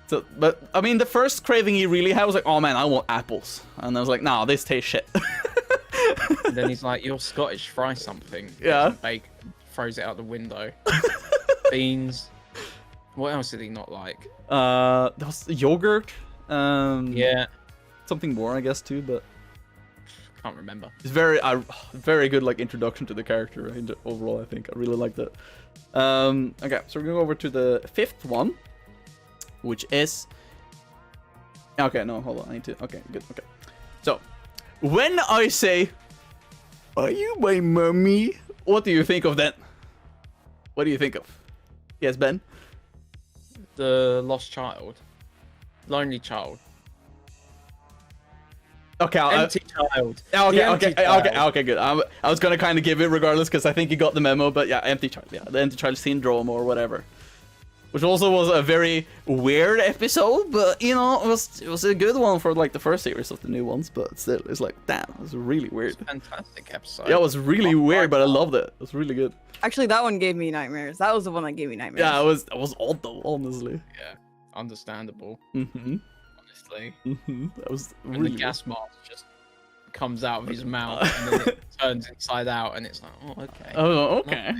So, but, I mean, the first craving he really had was oh man, I want apples. And I was like, nah, this tastes shit. And then he's like, you're Scottish, fry something. Yeah. Bake, throws it out the window. Beans. What else did he not like? There was yogurt. Yeah. Something more, I guess, too, but Can't remember. it's very good introduction to the character overall. I think I really liked it. Okay, so we're gonna go over to the 5th one, which is okay. No, hold on. I need to. Okay, good. Okay, so when I say, "Are you my mummy?" What do you think of that? What do you think of? Yes, Ben. The lost child. Lonely child. Okay, Empty child. Okay, good. I was gonna kind of give it regardless because I think you got the memo, but yeah, empty child. Yeah, the empty child syndrome or whatever. which also was a very weird episode, but you know, it was a good one for like the first series of the new ones. But still, it's like, damn, it was really weird. Fantastic episode. Yeah, it was really weird, but I loved it. It was really good. Actually, that one gave me nightmares. That was the one that gave me nightmares. Yeah, it was odd though, honestly. Yeah, understandable. Mm-hmm. Honestly, That was when really the gas mask just comes out of his mouth and then it turns inside out, and it's like, oh, okay. Oh, okay.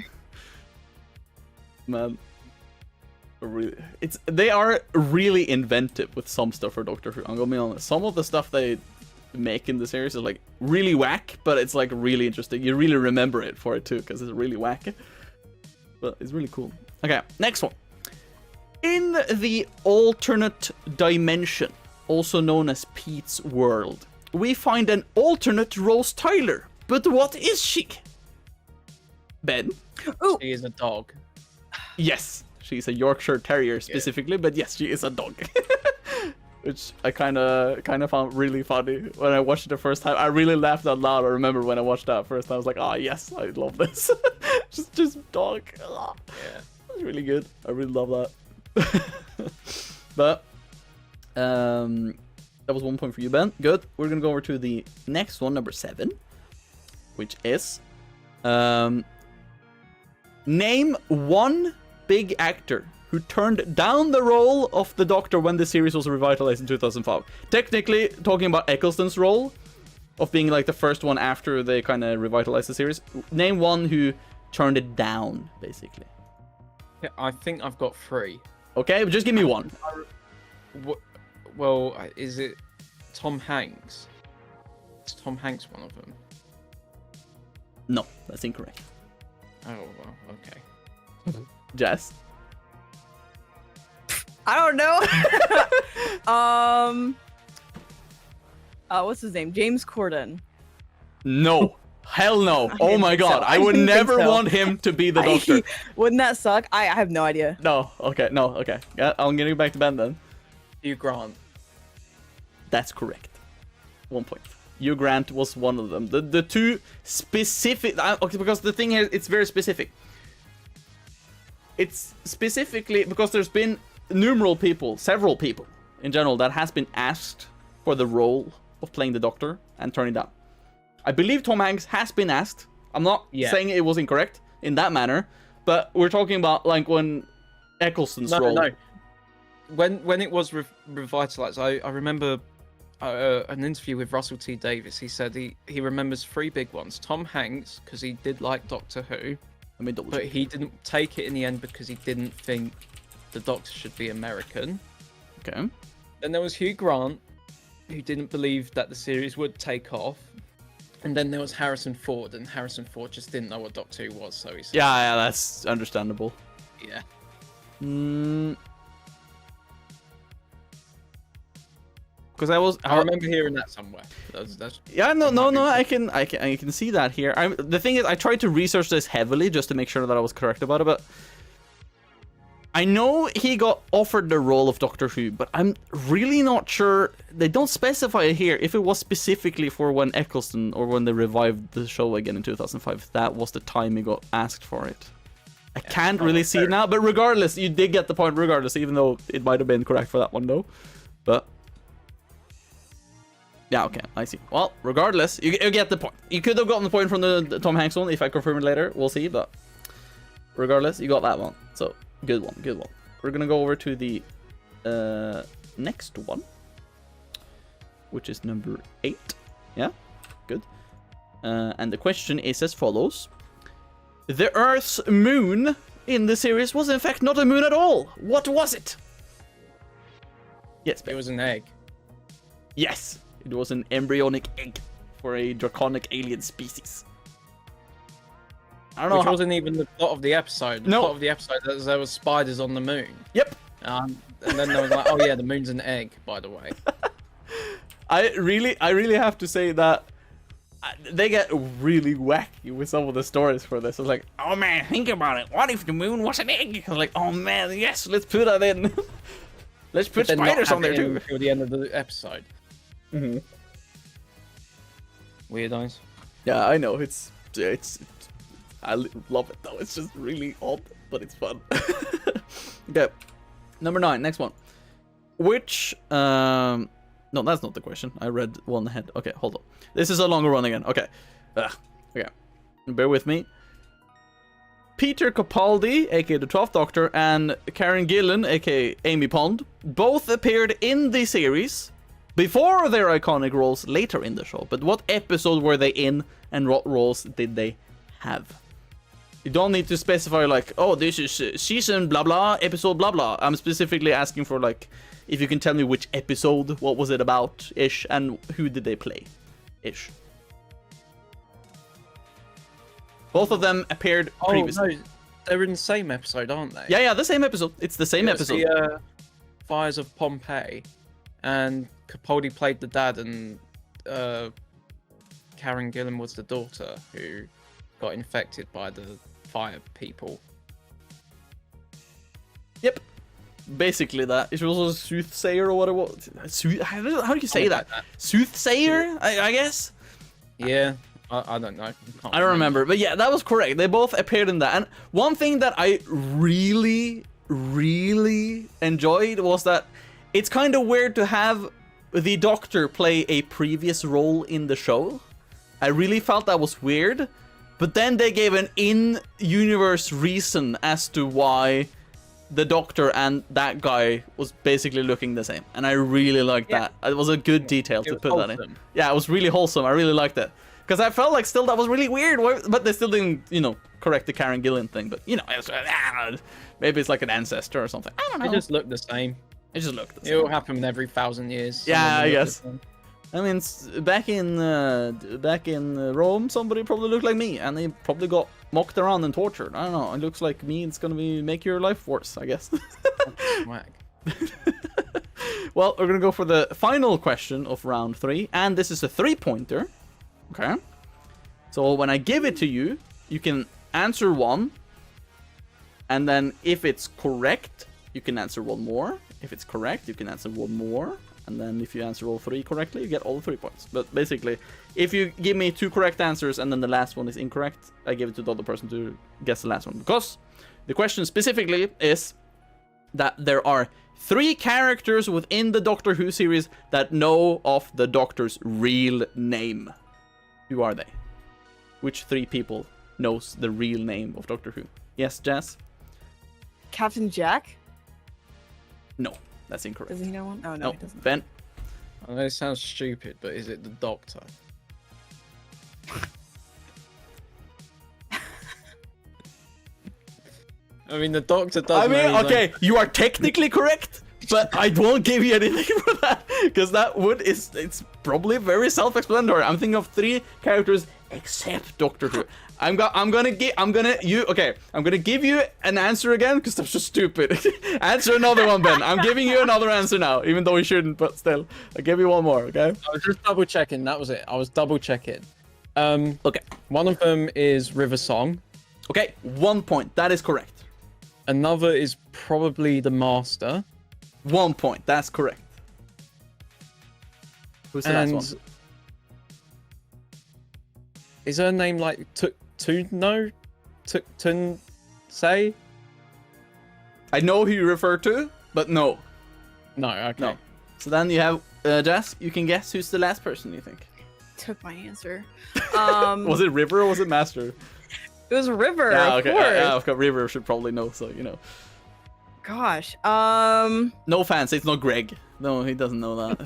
Man, really, they are really inventive with some stuff for Doctor Who. I'm gonna be honest. Some of the stuff they make in the series is like really whack, but it's like really interesting. You really remember it for it too, because it's really whack. But it's really cool. Okay, next one. In the alternate dimension, also known as Pete's world, we find an alternate Rose Tyler. But what is she? Ben? Ooh. She is a dog. Yes, she's a Yorkshire Terrier specifically, but yes, she is a dog. Which I kind of found really funny when I watched it the first time. I really laughed out loud. I remember when I watched that first time, I was like, "Ah, yes, I love this." just dog. Ah. Yeah, It's really good. I really love that. But that was 1 point for you, Ben. Good. We're gonna go over to the next one, number 7, which is name one big actor who turned down the role of the Doctor when the series was revitalized in 2005. Technically, talking about Eccleston's role of being like the first one after they kind of revitalized the series. Name one who turned it down, basically. yeah. I think I've got 3. Okay, but just give me one. Well, is it Tom Hanks? Is Tom Hanks one of them? No, that's incorrect. Oh, well, okay. Jaz? I don't know. What's his name? James Corden. No. Hell no. Oh my god. so. I would didn't think never so. want him to be the Doctor. Wouldn't that suck? I have no idea. No. Okay. No. Okay. Yeah, I'm getting back to Ben then. Hugh Grant. That's correct. 1 point. Hugh Grant was one of them. The two specific... Okay, because the thing is, it's very specific. It's specifically because there's been several people in general, that has been asked for the role of playing the Doctor and turning down. I believe Tom Hanks has been asked. I'm not saying it was incorrect in that manner, but we're talking about like when Eccleston's role... No. When it was revitalized, I remember an interview with Russell T Davies. He said he remembers 3 big ones. Tom Hanks, because he did like Doctor Who, but he didn't take it in the end because he didn't think the Doctor should be American. Okay. Then there was Hugh Grant, who didn't believe that the series would take off. And then there was Harrison Ford, and Harrison Ford just didn't know what Doctor Who was, so he said... Yeah, that's understandable. Yeah. Because I remember hearing that somewhere. That's yeah, no, I can see that here. The thing is, I tried to research this heavily just to make sure that I was correct about it, but I know he got offered the role of Doctor Who, but I'm really not sure. They don't specify it here if it was specifically for when Eccleston or when they revived the show again in 2005. That was the time he got asked for it. I can't really see it now, but regardless, you did get the point regardless, even though it might have been correct for that one though. But yeah, okay, I see. Well, regardless, you get the point. You could have gotten the point from the Tom Hanks one if I confirm it later. We'll see, but regardless, you got that one. So good one. We're gonna go over to the next one, which is number 8. Yeah, good. And the question is as follows: the Earth's moon in the series was in fact not a moon at all. What was it? Yes, it was an egg. Yes, it was an embryonic egg for a draconic alien species. I don't know. Which wasn't even the plot of the episode. The plot of the episode was there was spiders on the moon. Yep. And then there was like, oh yeah, the moon's an egg, by the way. I really have to say that they get really wacky with some of the stories for this. It's like, oh man, think about it. What if the moon was an egg? I'm like, oh man, yes, let's put that in. Let's put spiders on there too. Until the end of the episode. Mm-hmm. Weirdos. Yeah, I know. It's I love it though. It's just really odd. but it's fun. Okay, number 9, next one. Which, no, that's not the question. I read one ahead. Okay, hold on. This is a longer one again. Okay. Okay. Bear with me. Peter Capaldi, aka the 12th Doctor, and Karen Gillan, aka Amy Pond, both appeared in the series before their iconic roles later in the show. But what episode were they in, and what roles did they have? You don't need to specify like, oh, this is season blah blah, episode blah blah. I'm specifically asking for like, if you can tell me which episode, what was it about, ish, and who did they play, ish. Both of them appeared previously. No, they're in the same episode, aren't they? Yeah, the same episode. It's the same episode. The Fires of Pompeii, and Capaldi played the dad, and Karen Gillan was the daughter who got infected by the fire people. Yep. Basically that. It was a soothsayer or what it was. How do you say that? Soothsayer, I guess? Yeah. I don't know. I don't remember. But yeah, that was correct. They both appeared in that. And one thing that I really, really enjoyed was that it's kind of weird to have the Doctor play a previous role in the show. I really felt that was weird. But then they gave an in-universe reason as to why the Doctor and that guy was basically looking the same. And I really liked that. It was a good detail to put that in. Yeah, it was really wholesome. I really liked it. Because I felt like still that was really weird, but they still didn't, you know, correct the Karen Gillan thing. But, you know, maybe it's like an ancestor or something. I don't know. It just looked the same. It just looked the same. It will happen every 1,000 years. Yeah, I guess. I mean, back in Rome, somebody probably looked like me, and they probably got mocked around and tortured. I don't know. It looks like me. It's gonna make your life worse, I guess. Swag. Well, we're gonna go for the final question of round 3, and this is a 3-pointer. Okay. So when I give it to you, you can answer one, and then if it's correct, you can answer one more. If it's correct, you can answer one more. And then if you answer all 3 correctly, you get all 3 points. But basically, if you give me 2 correct answers and then the last one is incorrect, I give it to the other person to guess the last one. Because the question specifically is that there are 3 characters within the Doctor Who series that know of the Doctor's real name. Who are they? Which 3 people knows the real name of Doctor Who? Yes, Jaz? Captain Jack? No. That's incorrect. Does he know one? Oh, no, he doesn't. Ben? I know it sounds stupid, but is it the Doctor? I mean, the Doctor does. I mean, know okay, you are technically correct, but I won't give you anything for that, because that it's probably very self-explanatory. I'm thinking of 3 characters except Doctor Who. I'm gonna give you an answer again, because that's just stupid. Answer another one, Ben. I'm giving you another answer now, even though we shouldn't, but still. I'll give you one more, okay? I was just double checking, that was it. I was double checking. Okay. One of them is River Song. Okay, 1 point. That is correct. Another is probably the Master. 1 point. That's correct. Who's the last one? Is her name like Say? I know who you refer to, but no. No, okay. No. So then you have Jaz. You can guess who's the last person you think. Took my answer. Was it River or was it Master? It was River. Yeah, of okay. course. Yeah, of course. River should probably know, so you know. Gosh. No offense, it's not Greg. No, he doesn't know that.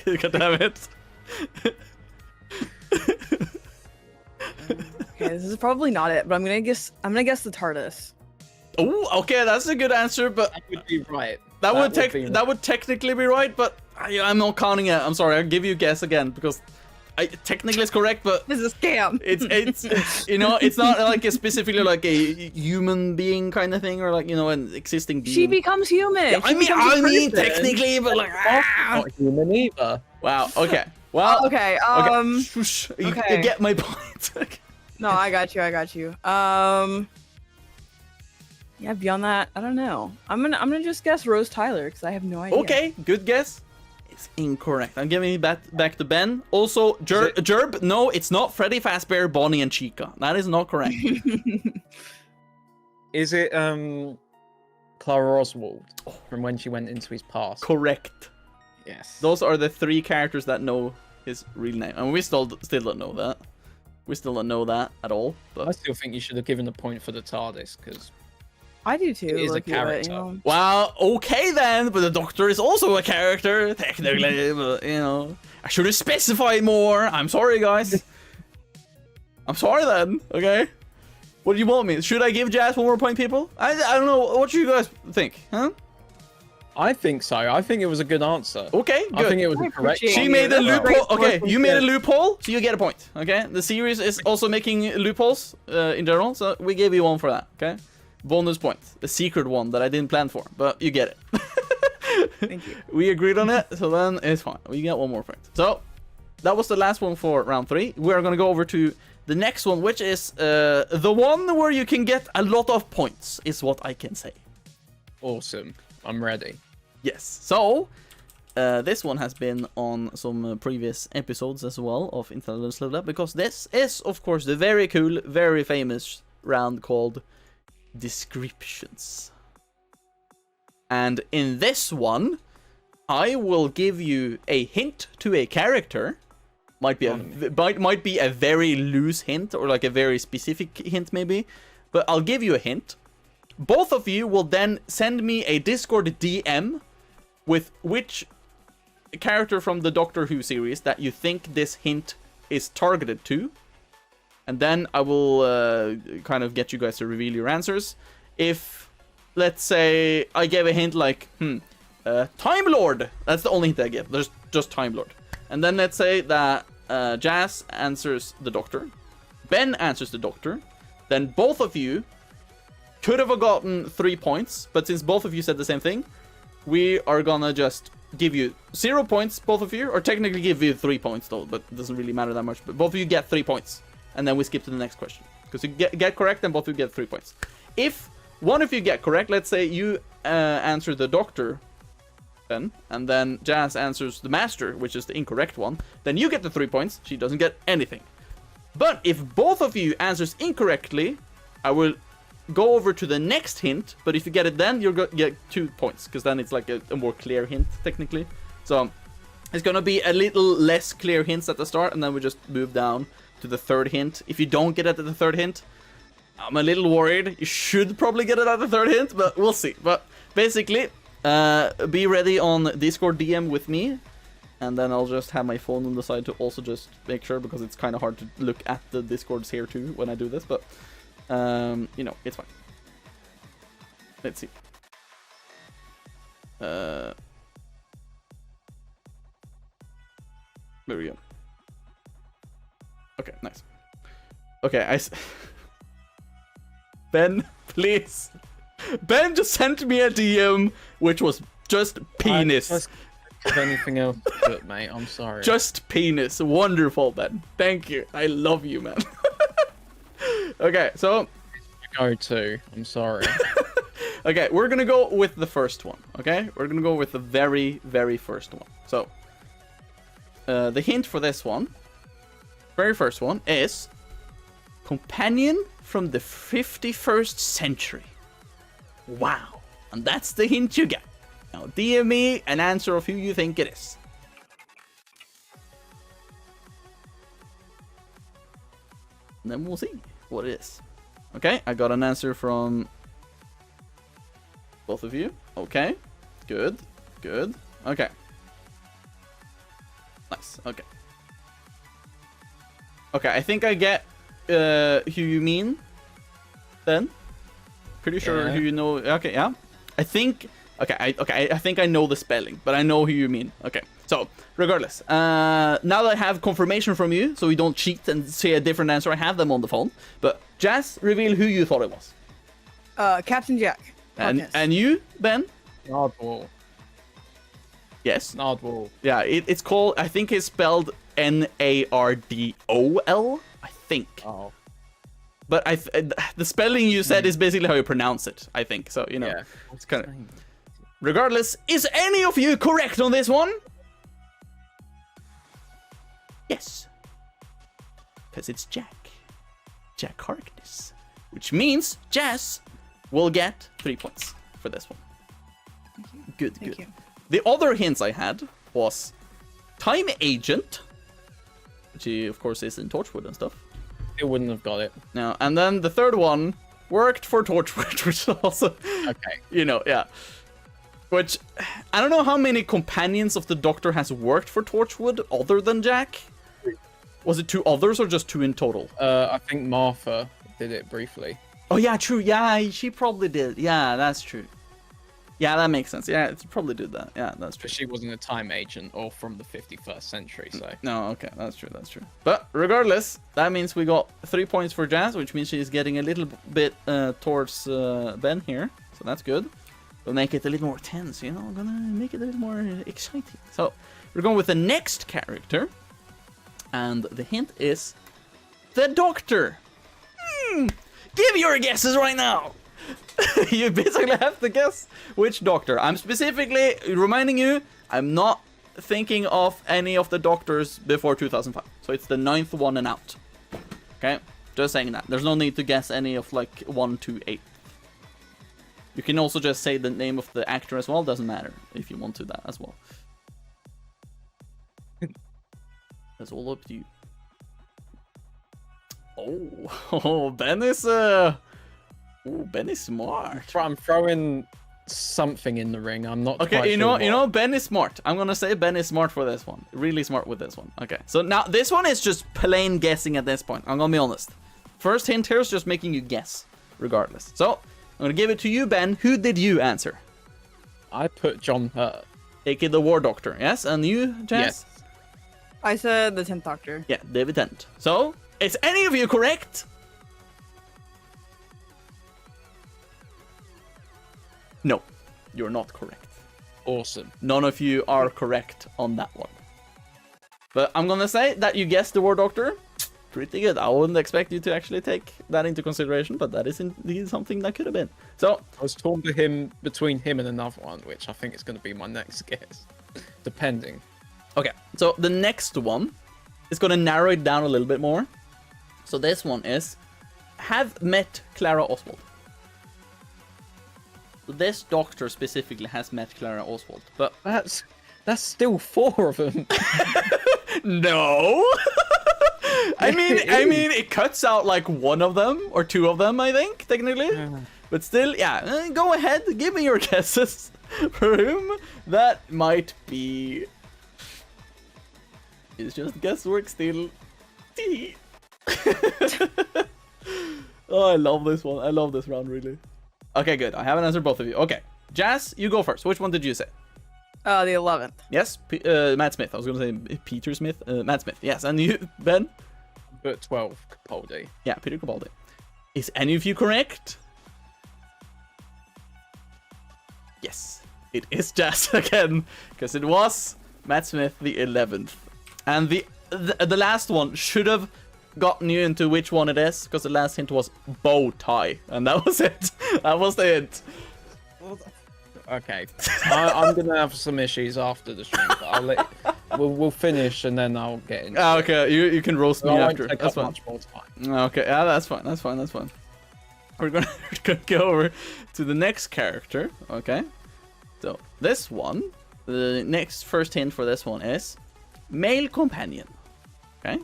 God damn it. Okay, this is probably not it, but I'm gonna guess the TARDIS. Oh, okay, that's a good answer, but That would be right. that would technically be right, but I'm not counting it. I'm sorry. I'll give you a guess again because technically it's correct, but This is a scam. it's you know, it's not like specifically like a human being kind of thing, or like, you know, an existing being. She becomes human. I mean technically, but like Not human either. wow. Okay. Well. Okay. Shush, you okay. get my point. No, I got you. Yeah, beyond that, I don't know. I'm gonna just guess Rose Tyler because I have no idea. Okay, good guess. It's incorrect. I'm giving it back to Ben. Also, Gerb, no, it's not Freddy Fazbear, Bonnie, and Chica. That is not correct. Is it Clara Oswald from when she went into his past? Correct. Yes. Those are the 3 characters that know his real name, and we still don't know that. We still don't know that at all. But I still think you should have given the point for the TARDIS because I do too. it is a look at it, character. you know. well, okay then, but the Doctor is also a character technically. But you know, I should have specified more. I'm sorry, guys. I'm sorry then. Okay. What do you want me? Should I give Jazz 1 more point, people? I don't know. What do you guys think? Huh? I think so. I think it was a good answer. Okay, good. I think it was I a correct. appreciate She you. made a That's a great loophole. Okay, point. you made a loophole, so you get a point. Okay, the series is also making loopholes in general, so we gave you 1 for that. Okay, bonus point, a secret one that I didn't plan for, but you get it. Thank you. We agreed on it, so then it's fine. We get 1 more point. So that was the last one for round 3. We are gonna go over to the next one, which is the one where you can get a lot of points, is what I can say. Awesome. I'm ready. Yes. So, this one has been on some previous episodes as well of Intelligence Level Up, because this is, of course, the very cool, very famous round called Descriptions. And in this one, I will give you a hint to a character. Might be a very loose hint, or like a very specific hint maybe, but I'll give you a hint. Both of you will then send me a Discord DM with which character from the Doctor Who series that you think this hint is targeted to. And then I will kind of get you guys to reveal your answers. If, let's say, I gave a hint like, Time Lord. That's the only hint I give. There's just Time Lord. And then let's say that Jazz answers the Doctor. Ben answers the Doctor. Then both of you could have gotten 3 points, but since both of you said the same thing, we are gonna just give you 0 points, both of you, or technically give you 3 points though, but it doesn't really matter that much. But both of you get 3 points, and then we skip to the next question. Because you get correct, and both of you get 3 points. If one of you get correct, let's say you answer the Doctor, and then Jazz answers the Master, which is the incorrect one, then you get the 3 points, she doesn't get anything. But if both of you answers incorrectly, I will go over to the next hint, but if you get it then, you'll get 2 points, because then it's like a more clear hint, technically. So, it's gonna be a little less clear hints at the start, and then we just move down to the 3rd hint. If you don't get it at the 3rd hint, I'm a little worried. You should probably get it at the 3rd hint, but we'll see. But basically, be ready on Discord DM with me, and then I'll just have my phone on the side to also just make sure, because it's kind of hard to look at the Discords here too when I do this, but you know, it's fine. Let's see. There we go. Okay, nice. Okay, Ben, please. Ben just sent me a DM, which was just penis. Just have anything else but, mate, I'm sorry. Just penis. Wonderful, Ben. Thank you. I love you, man. Okay, so Go to. I'm sorry. okay, we're gonna go with the first one. Okay, we're gonna go with the very, very first one. So, the hint for this one, very first one, is companion from the 51st century. Wow, and that's the hint you get. Now, DM me an answer of who you think it is. And then we'll see what it is. Okay, I got an answer from both of you. Okay, good, good. Okay, nice. Okay, okay. I think I get who you mean. Then, pretty sure Yeah. who you know. Okay, yeah. I think. Okay, I think I know the spelling, but I know who you mean. Okay, so regardless, now that I have confirmation from you, so we don't cheat and say a different answer, I have them on the phone. But Jazz, reveal who you thought it was. Captain Jack. And you, Ben? Nardwuar. Yes. Nardwuar. Yeah, it's called. I think it's spelled Nardol. I think. Oh. But the spelling you said is basically how you pronounce it. I think so. You know, Yeah. it's kind of. Regardless, is any of you correct on this one? Yes. Because it's Jack. Jack Harkness. Which means, Jazz, will get 3 points for this one. Good, Thank good. you. The other hints I had was time agent, which he, of course, is in Torchwood and stuff. It wouldn't have got it. No, and then the third one worked for Torchwood, which is also, Okay. you know, yeah. Which, I don't know how many companions of the Doctor has worked for Torchwood other than Jack. Was it 2 others or just 2 in total? I think Martha did it briefly. Oh, yeah, true. Yeah, she probably did. Yeah, that's true. Yeah, that makes sense. Yeah, it probably did that. Yeah, that's true. But she wasn't a time agent or from the 51st century, so. No, okay, that's true, that's true. But regardless, that means we got 3 points for Jazz, which means she's getting a little bit towards Ben here. So that's good. We'll make it a little more tense, you know? We're gonna make it a little more exciting. So we're going with the next character. And the hint is the Doctor. Give your guesses right now. You basically have to guess which Doctor. I'm specifically reminding you, I'm not thinking of any of the Doctors before 2005. So it's the 9th one and out. Okay? Just saying that. There's no need to guess any of like 1 to 8. You can also just say the name of the actor as well. Doesn't matter if you want to that as well. That's all up to you. Oh, Ben is Ben is smart. I'm throwing something in the ring. I'm not Okay, quite you sure know, what. Ben is smart. I'm gonna say Ben is smart for this one. Really smart with this one. Okay, so now this one is just plain guessing at this point. I'm gonna be honest. First hint here is just making you guess, regardless. So I'm gonna give it to you, Ben. Who did you answer? I put John Hurt. aka the War Doctor. Yes, and you, Jess? Yes. I said the 10th Doctor. Yeah, David Tennant. So is any of you correct? No, you're not correct. Awesome. None of you are correct on that one. But I'm gonna say that you guessed the War Doctor. Pretty good. I wouldn't expect you to actually take that into consideration, but that is indeed something that could have been. So, I was torn to him between him and another one, which I think is going to be my next guess, depending. okay. So the next one is gonna narrow it down a little bit more. So this one is, have met Clara Oswald. So this Doctor specifically has met Clara Oswald, but That's still 4 of them. no. I mean, it cuts out like 1 of them or 2 of them, I think, technically. But still, yeah, go ahead, give me your guesses for whom that might be. It's just guesswork still. Oh, I love this one. I love this round, really. Okay, good. I haven't answered both of you. Okay, Jazz, you go first. Which one did you say? The 11th. Yes, Matt Smith. I was gonna say Peter Smith. Matt Smith. Yes, and you, Ben? But 12, Capaldi. Yeah, Peter Capaldi. Is any of you correct? Yes, it is Jazz again, because it was Matt Smith, the 11th, and the last one should have gotten you into which one it is, because the last hint was bow tie, and that was it. That was the hint. Okay, I'm gonna have some issues after the stream, but I'll let we'll finish and then I'll get into it. Okay, you can roast me I won't after. take That's up fine. much more time. Okay, yeah, that's fine. That's fine. That's fine. We're gonna go over to the next character. Okay, so this one, the next first hint for this one is male companion. Okay,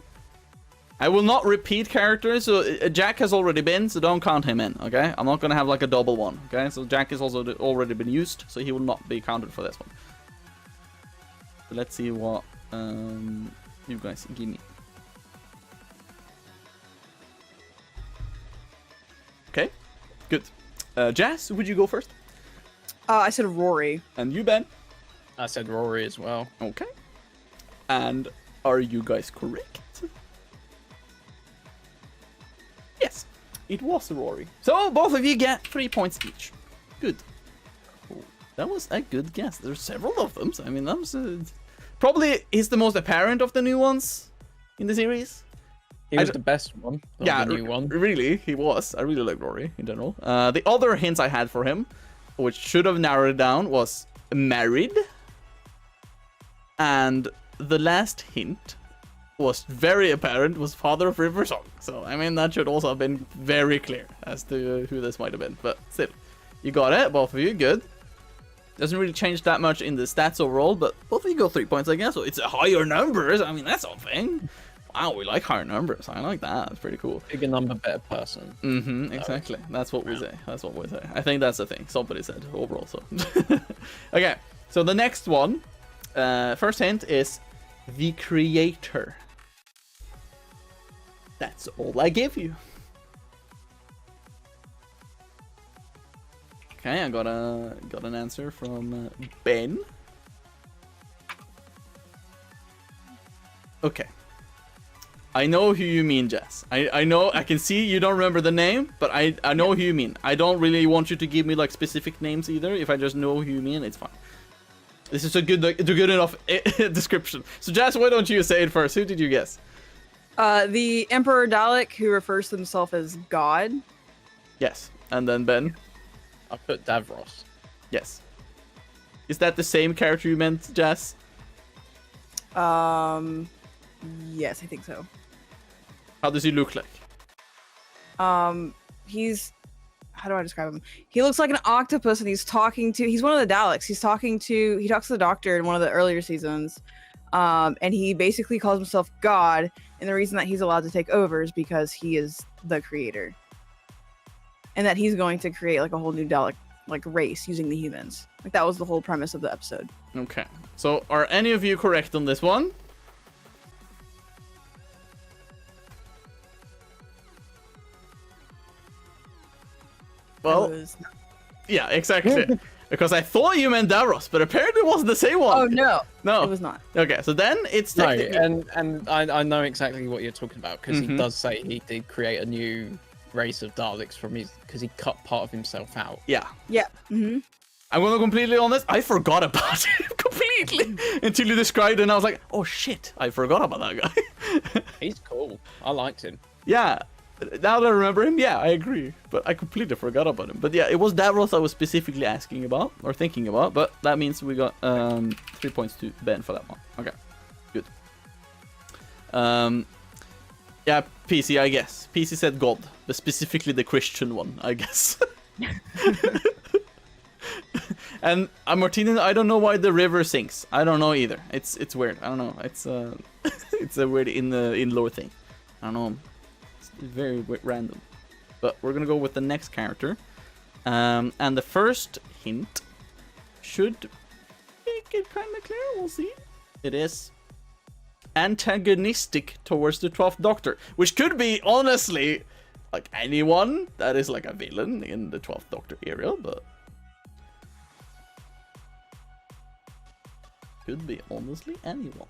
I will not repeat characters. So Jack has already been, so don't count him in. Okay, I'm not gonna have like a double one. Okay, so Jack has also already been used, so he will not be counted for this one. So let's see what you guys give me. Okay, good. Jazz, would you go first? I said Rory. And you, Ben? I said Rory as well. Okay. And are you guys correct? Yes, it was Rory. So both of you get 3 points each. Good. Cool. That was a good guess. There's several of them. So, I mean, that was probably is the most apparent of the new ones in the series. He was the best one. Yeah, the new one. Really, he was. I really like Rory in general. The other hints I had for him, which should have narrowed it down, was married. And the last hint was very apparent was father of River Song. So, I mean, that should also have been very clear as to who this might have been. But still, you got it, both of you, good. Doesn't really change that much in the stats overall, but both of you got 3 points, I guess. So it's a higher numbers. I mean, that's something. Wow, we like higher numbers. I like that. That's pretty cool. Bigger number, better person. Mm-hmm, exactly. That's what we say. That's what we say. I think that's the thing. Somebody said overall, so. Okay, so the next one, first hint is the creator. That's all I give you. Okay, I got an answer from Ben. Okay. I know who you mean, Jaz. I know, I can see you don't remember the name, but I know who you mean. I don't really want you to give me like specific names either. If I just know who you mean, it's fine. This is a good enough description. So Jaz, why don't you say it first? Who did you guess? The Emperor Dalek, who refers to himself as God. Yes. And then Ben? I put Davros. Yes. Is that the same character you meant, Jaz? Yes, I think so. How does he look like? He's, how do I describe him? He looks like an octopus, and he's one of the Daleks. He talks to the Doctor in one of the earlier seasons, and he basically calls himself God, and the reason that he's allowed to take over is because he is the creator, and that he's going to create like a whole new Dalek like race using the humans. Like that was the whole premise of the episode. Okay, so are any of you correct on this one? Well, yeah, exactly. Because I thought you meant Davros, but apparently it wasn't the same one. Oh no, no, it was not. Okay, so then it's No, technically... and I know exactly what you're talking about because he does say he did create a new race of Daleks because he cut part of himself out. Yeah. Yeah. Mm-hmm. I'm gonna be completely honest, I forgot about it completely until you described it, and I was like, oh shit, I forgot about that guy. He's cool. I liked him. Yeah. Now that I remember him, yeah, I agree. But I completely forgot about him. But yeah, it was Davros I was specifically asking about, or thinking about, but that means we got 3 points to Ben for that one. Okay, good. Yeah, PC, I guess. PC said God, but specifically the Christian one, I guess. And Martina, I don't know why the river sinks. I don't know either. It's weird. I don't know. It's it's a weird in lore thing. I don't know. Very random, but we're gonna go with the next character, and the first hint should make it kind of clear. We'll see. It is antagonistic towards the 12th Doctor, which could be honestly like anyone that is like a villain in the 12th Doctor era, but could be honestly anyone.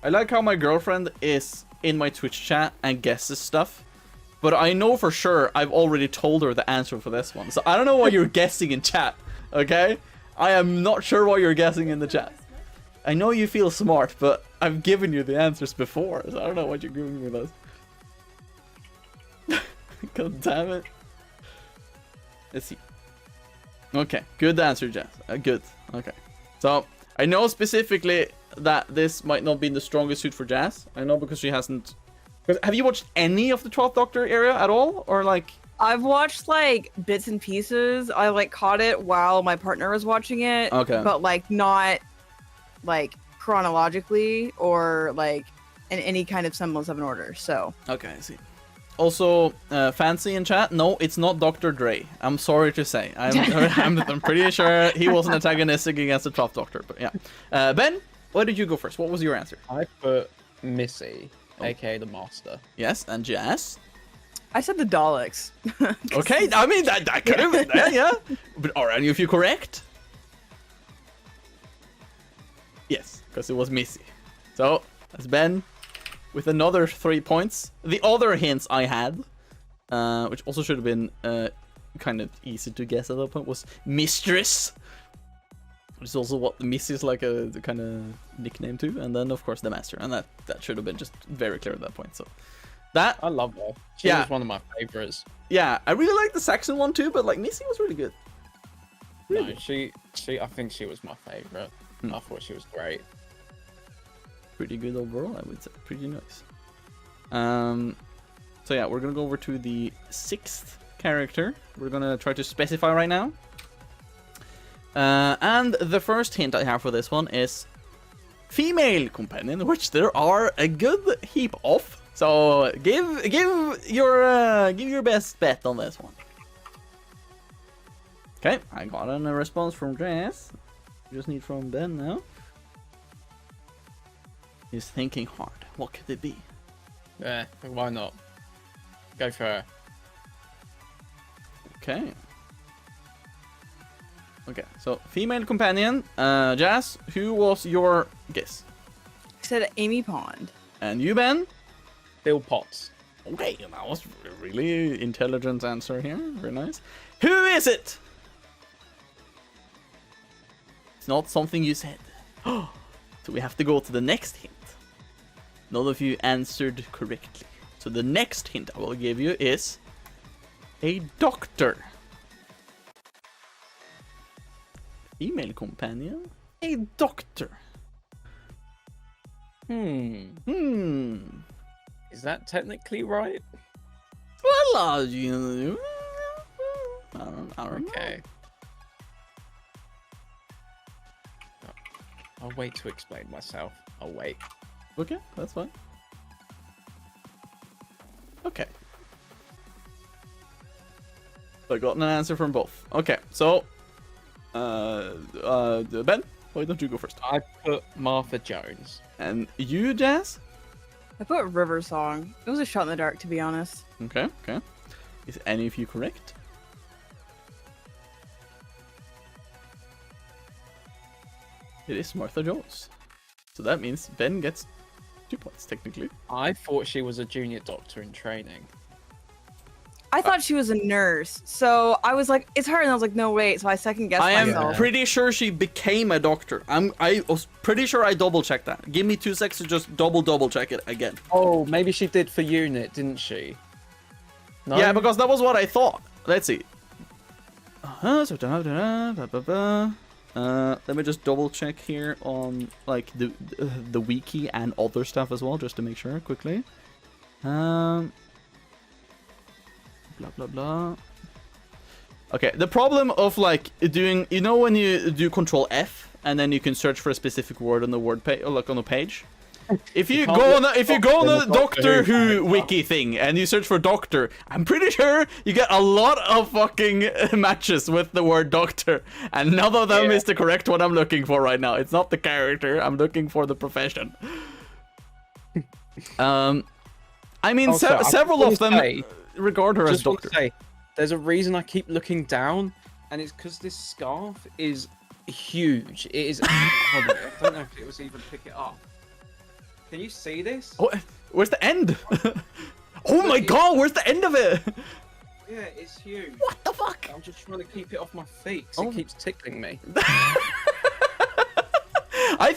I like how my girlfriend is in my Twitch chat and guesses stuff, but I know for sure I've already told her the answer for this one. So I don't know why you're guessing in chat, okay? I am not sure why you're guessing in the chat. I know you feel smart, but I've given you the answers before, so I don't know what you're doing with us. God damn it. Let's see. Okay, good answer, Jaz. Good. Okay. So, I know specifically that this might not be the strongest suit for Jaz. I know because she hasn't... Have you watched any of the 12th Doctor area at all? Or like... I've watched like bits and pieces. I like caught it while my partner was watching it. Okay. But like not like chronologically or like in any kind of semblance of an order. So. Okay, I see. Also, Fancy in chat, no, it's not Dr. Dre. I'm sorry to say. I'm pretty sure he wasn't antagonistic against the 12th Doctor, but yeah. Ben, why did you go first? What was your answer? I put Missy, aka the Master. Yes, and Jaz? I said the Daleks. Okay, I mean, that could have been there, yeah. But are any of you correct? Yes, because it was Missy. So, that's Ben with another 3 points. The other hints I had, which also should have been kind of easy to guess at that point, was Mistress. Which is also what Missy is like a kind of nickname to. And then, of course, the Master. And that should have been just very clear at that point. So, that... I love her. She was one of my favorites. Yeah, I really like the Saxon one too, but like Missy was really good. No, she. I think she was my favorite. Hmm. I thought she was great. Pretty good overall, I would say. Pretty nice. So yeah, we're gonna go over to the 6th character. We're gonna try to specify right now. And the first hint I have for this one is female companion, which there are a good heap of. So give your best bet on this one. Okay, I got a response from Jaz. Just need from Ben now. He's thinking hard. What could it be? Yeah, why not? Go for her. Okay. Okay, so female companion, Jaz, who was your guess? I said Amy Pond. And you, Ben? Bill Potts. Okay, that was a really intelligent answer here. Very nice. Who is it? It's not something you said. So we have to go to the next hint. None of you answered correctly. So the next hint I will give you is a doctor. Female companion? A doctor. Is that technically right? Well, I don't know. Okay. I'll wait to explain myself. I'll wait. Okay, that's fine. Okay. I got an answer from both. Okay, so Ben, why don't you go first? I put Martha Jones. And you, Jaz? I put River Song. It was a shot in the dark, to be honest. Okay, okay. Is any of you correct? It is Martha Jones. So that means Ben gets 2 points, technically. I thought she was a junior doctor in training. I thought she was a nurse, so I was like, it's her, and I was like, no, wait. So I second guessed I am myself. pretty sure she became a doctor. I was pretty sure I double checked that. Give me 2 seconds to just double check it again. Oh, maybe she did for unit, didn't she? No? Yeah, because that was what I thought. Let's see. Let me just double check here on like the wiki and other stuff as well, just to make sure quickly. Blah blah blah. Okay, the problem of like doing, you know, when you do Control F and then you can search for a specific word on the word page, or like on a page. If you go on the Doctor Who wiki thing and you search for doctor, I'm pretty sure you get a lot of fucking matches with the word doctor, and none of them is the correct one I'm looking for right now. It's not the character. I'm looking for the profession. I mean, Also, several of them regard her as just want to doctor. say, there's a reason I keep looking down, and it's because this scarf is huge. It is. Hold on, I don't know if it was even pick it up. Can you see this? Oh, where's the end? Oh my god, where's the end of it? Yeah, it's huge. What the fuck? I'm just trying to keep it off my feet 'cause Oh. it keeps tickling me. I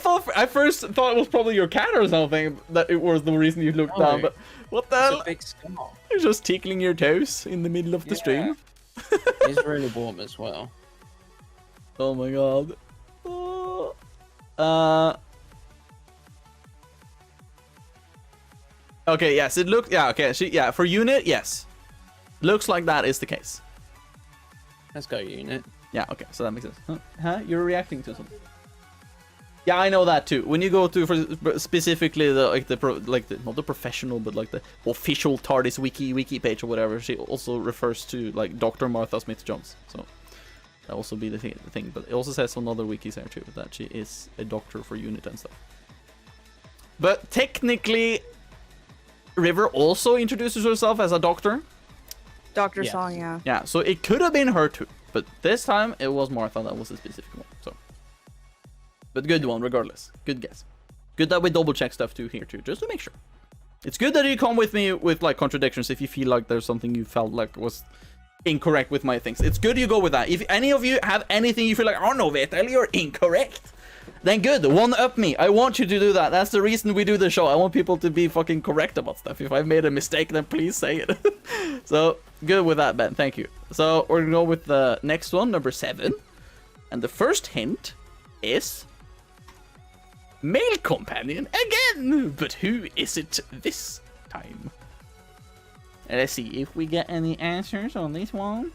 first thought it was probably your cat or something, that it was the reason you looked down, but what the It's hell? a big scarf. You're just tickling your toes in the middle of the stream. It's really warm as well. Oh my god. Oh. Okay, yes, it looked, yeah, okay, for unit, yes. Looks like that is the case. Let's go, unit. Yeah, okay, so that makes sense. Huh? You're reacting to something. Yeah, I know that too. When you go to for specifically the not the professional, but like the official TARDIS wiki page or whatever, she also refers to like Dr. Martha Smith-Jones. So that also be the thing. But it also says on other wikis there too that she is a doctor for unit and stuff. But technically, River also introduces herself as a doctor. Dr. Yes. Song, yeah. Yeah, so it could have been her too, but this time it was Martha that was the specific one. So. But good one, regardless. Good guess. Good that we double check stuff too here too, just to make sure. It's good that you come with me with like contradictions if you feel like there's something you felt like was incorrect with my things. It's good you go with that. If any of you have anything you feel like, oh no, Vetel, you're incorrect, then good, one up me. I want you to do that. That's the reason we do the show. I want people to be fucking correct about stuff. If I've made a mistake, then please say it. So good with that, Ben. Thank you. So we're gonna go with the next one, number 7. And the first hint is male companion again. But who is it this time? Let's see if we get any answers on this one.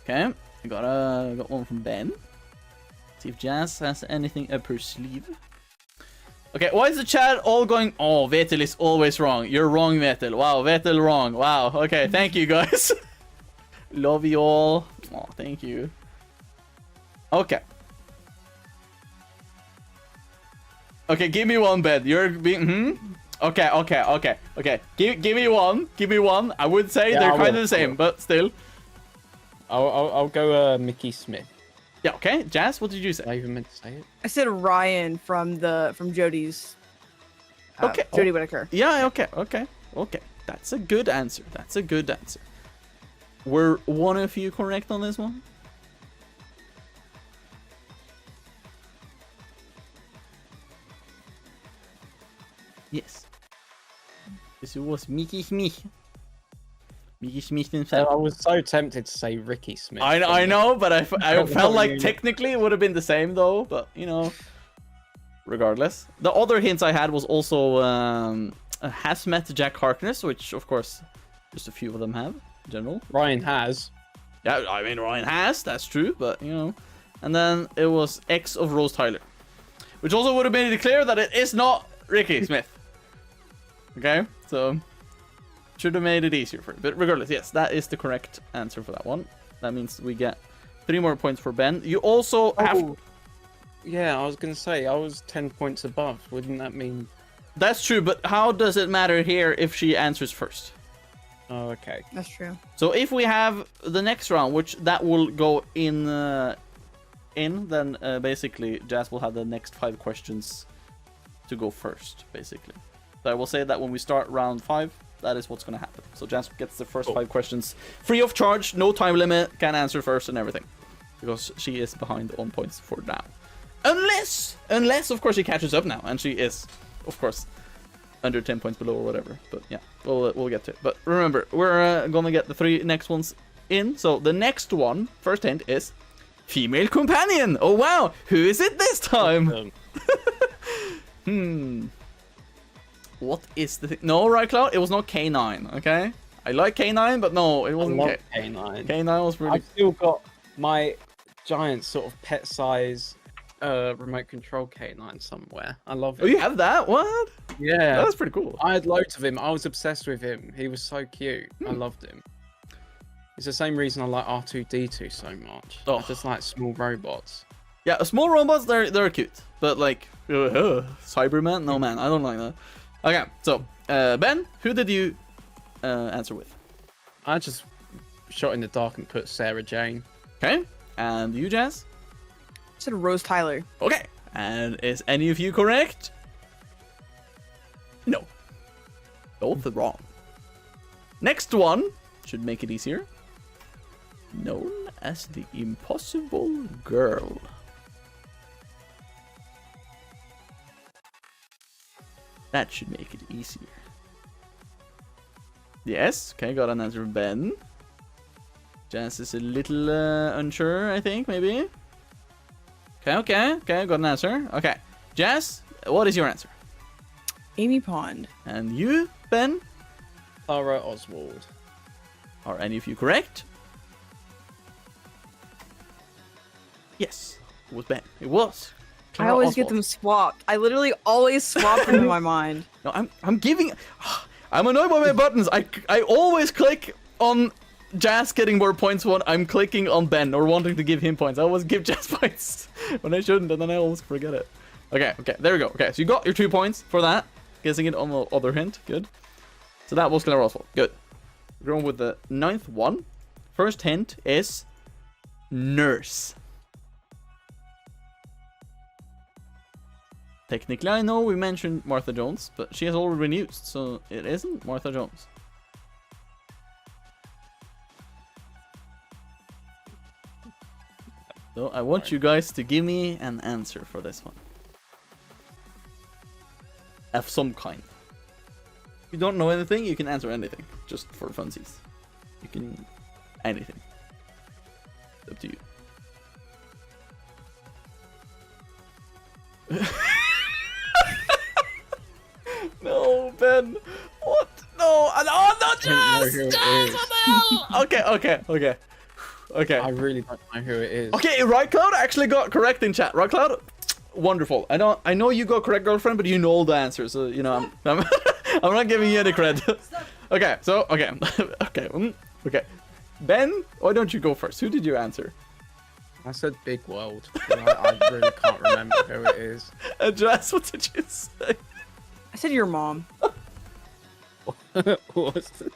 Okay, I got one from Ben. See if Jaz has anything up her sleeve. Okay, why is the chat all going? Oh, Vetel is always wrong. You're wrong, Vetel. Wow, Vetel wrong. Wow. Okay, thank you guys. Love you all. Oh, thank you. Okay. Okay, give me one, Ben. You're being. Okay. Give me one. Give me one. I would say they're kind of the same, but still. I'll go Mickey Smith. Yeah. Okay, Jaz, what did you say? I even meant to say it. I said Ryan from Jodie's. Okay. Jodie Whittaker. Yeah. Okay. That's a good answer. Were one of you correct on this one? Yes. This was Mickey Smith. Mickey Smith himself. I was so tempted to say Ricky Smith. I know, but I felt like technically it would have been the same though. But you know, regardless, the other hints I had was also has met Jack Harkness, which of course just a few of them have in general. Ryan has. Yeah, I mean Ryan has. That's true, but you know, and then it was ex of Rose Tyler, which also would have made it clear that it is not Ricky Smith. Okay, so. Should have made it easier for you. But regardless, yes, that is the correct answer for that one. That means we get 3 more points for Ben. You also have... Yeah, I was going to say, I was 10 points above. Wouldn't that mean... That's true, but how does it matter here if she answers first? Oh, okay. That's true. So if we have the next round, which that will go in, then basically Jaz will have the next 5 questions to go first, basically. So I will say that when we start round 5, that is what's going to happen. So Jaz gets the first 5 questions free of charge, no time limit, can answer first and everything. Because she is behind on points for now. Unless of course she catches up now, and she is, of course, under 10 points below or whatever. But yeah, we'll get to it. But remember, we're going to get the 3 next ones in. So the next one, first hint, is female companion. Oh wow, who is it this time? What is the thing? No, right, Cloud? It was not K9, okay? I like K9, but no, it wasn't K9. K9 was really... I've still got my giant sort of pet size remote control K9 somewhere. I love it. Oh, you have that? What? Yeah. That's pretty cool. I had loads of him. I was obsessed with him. He was so cute. I loved him. It's the same reason I like R2-D2 so much. I just like small robots. Yeah, small robots, they're cute. But like, Cyberman? No, man, I don't like that. Okay, so, Ben, who did you answer with? I just shot in the dark and put Sarah Jane. Okay, and you, Jaz? I said Rose Tyler. Okay, and is any of you correct? No. Both are wrong. Next one should make it easier. Known as the Impossible Girl. That should make it easier. Yes, okay, got an answer from Ben. Jaz is a little unsure, I think, maybe. Okay, got an answer. Okay, Jaz, what is your answer? Amy Pond. And you, Ben? Clara Oswald. Are any of you correct? Yes, it was Ben. It was. I always get them swapped. I literally always swap them in my mind. No, I'm giving... I'm annoyed by my buttons. I always click on Jaz getting more points when I'm clicking on Ben or wanting to give him points. I always give Jaz points when I shouldn't, and then I always forget it. Okay, there we go. Okay, so you got your 2 points for that. Guessing it on the other hint. Good. So that was Clara Oswald. Good. We're going with the 9th one. First hint is nurse. Technically, I know we mentioned Martha Jones, but she has already been used, so it isn't Martha Jones. So I want you guys to give me an answer for this one. Of some kind. If you don't know anything, you can answer anything, just for funsies. You can... anything. It's up to you. No, Ben. What? No. Oh, no, Jazz! who it Jazz, is. what the hell? Okay. I really don't know who it is. Okay, Right Cloud actually got correct in chat. Right Cloud? Wonderful. I know you got correct, girlfriend, but you know the answer, so you know I'm not giving you any credit. Okay, so okay. Ben, why don't you go first? Who did you answer? I said Big World. But I really can't remember who it is. Jazz, what did you say? I said your mom. What's the...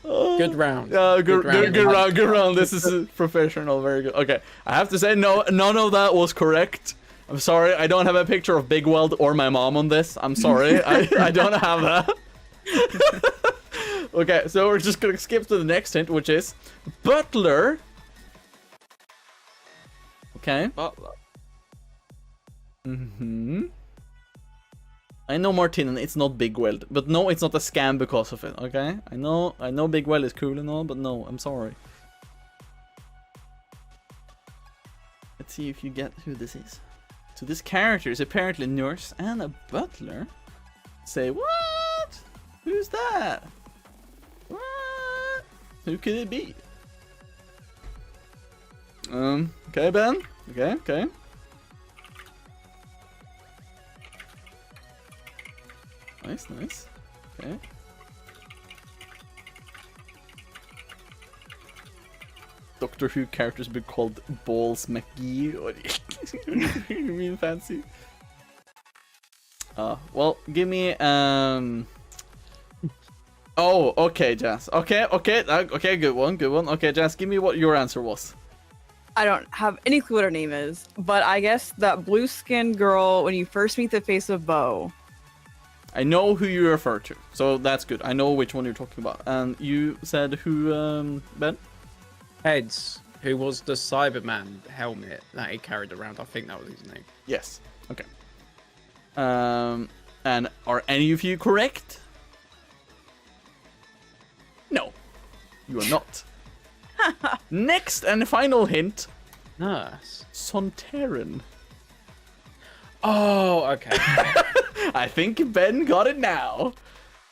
Good round. Good round. This is professional. Very good. Okay, I have to say, no, none of that was correct. I'm sorry. I don't have a picture of Big Weld or my mom on this. I'm sorry. I don't have that. Okay, so we're just gonna skip to the next hint, which is Butler. Okay. Butler. I know Martin, it's not Big Weld, but no, it's not a scam because of it. Okay, I know Big Weld is cool and all, but no, I'm sorry. Let's see if you get who this is. So this character is apparently a nurse and a butler. Say what? Who's that? What? Who could it be? Okay, Ben. Okay. Nice. Okay. Doctor Who characters be called Balls McGee. What do you mean fancy? Well, give me Oh, okay, Jazz. Okay, good one. Okay, Jazz, give me what your answer was. I don't have any clue what her name is, but I guess that blue-skinned girl when you first meet the face of Bo. I know who you refer to, so that's good. I know which one you're talking about. And you said who, Ben? Heads, who was the Cyberman helmet that he carried around. I think that was his name. Yes. Okay. And are any of you correct? No, you are not. Next and final hint. Nurse. Sontaran. Oh, okay. I think Ben got it now.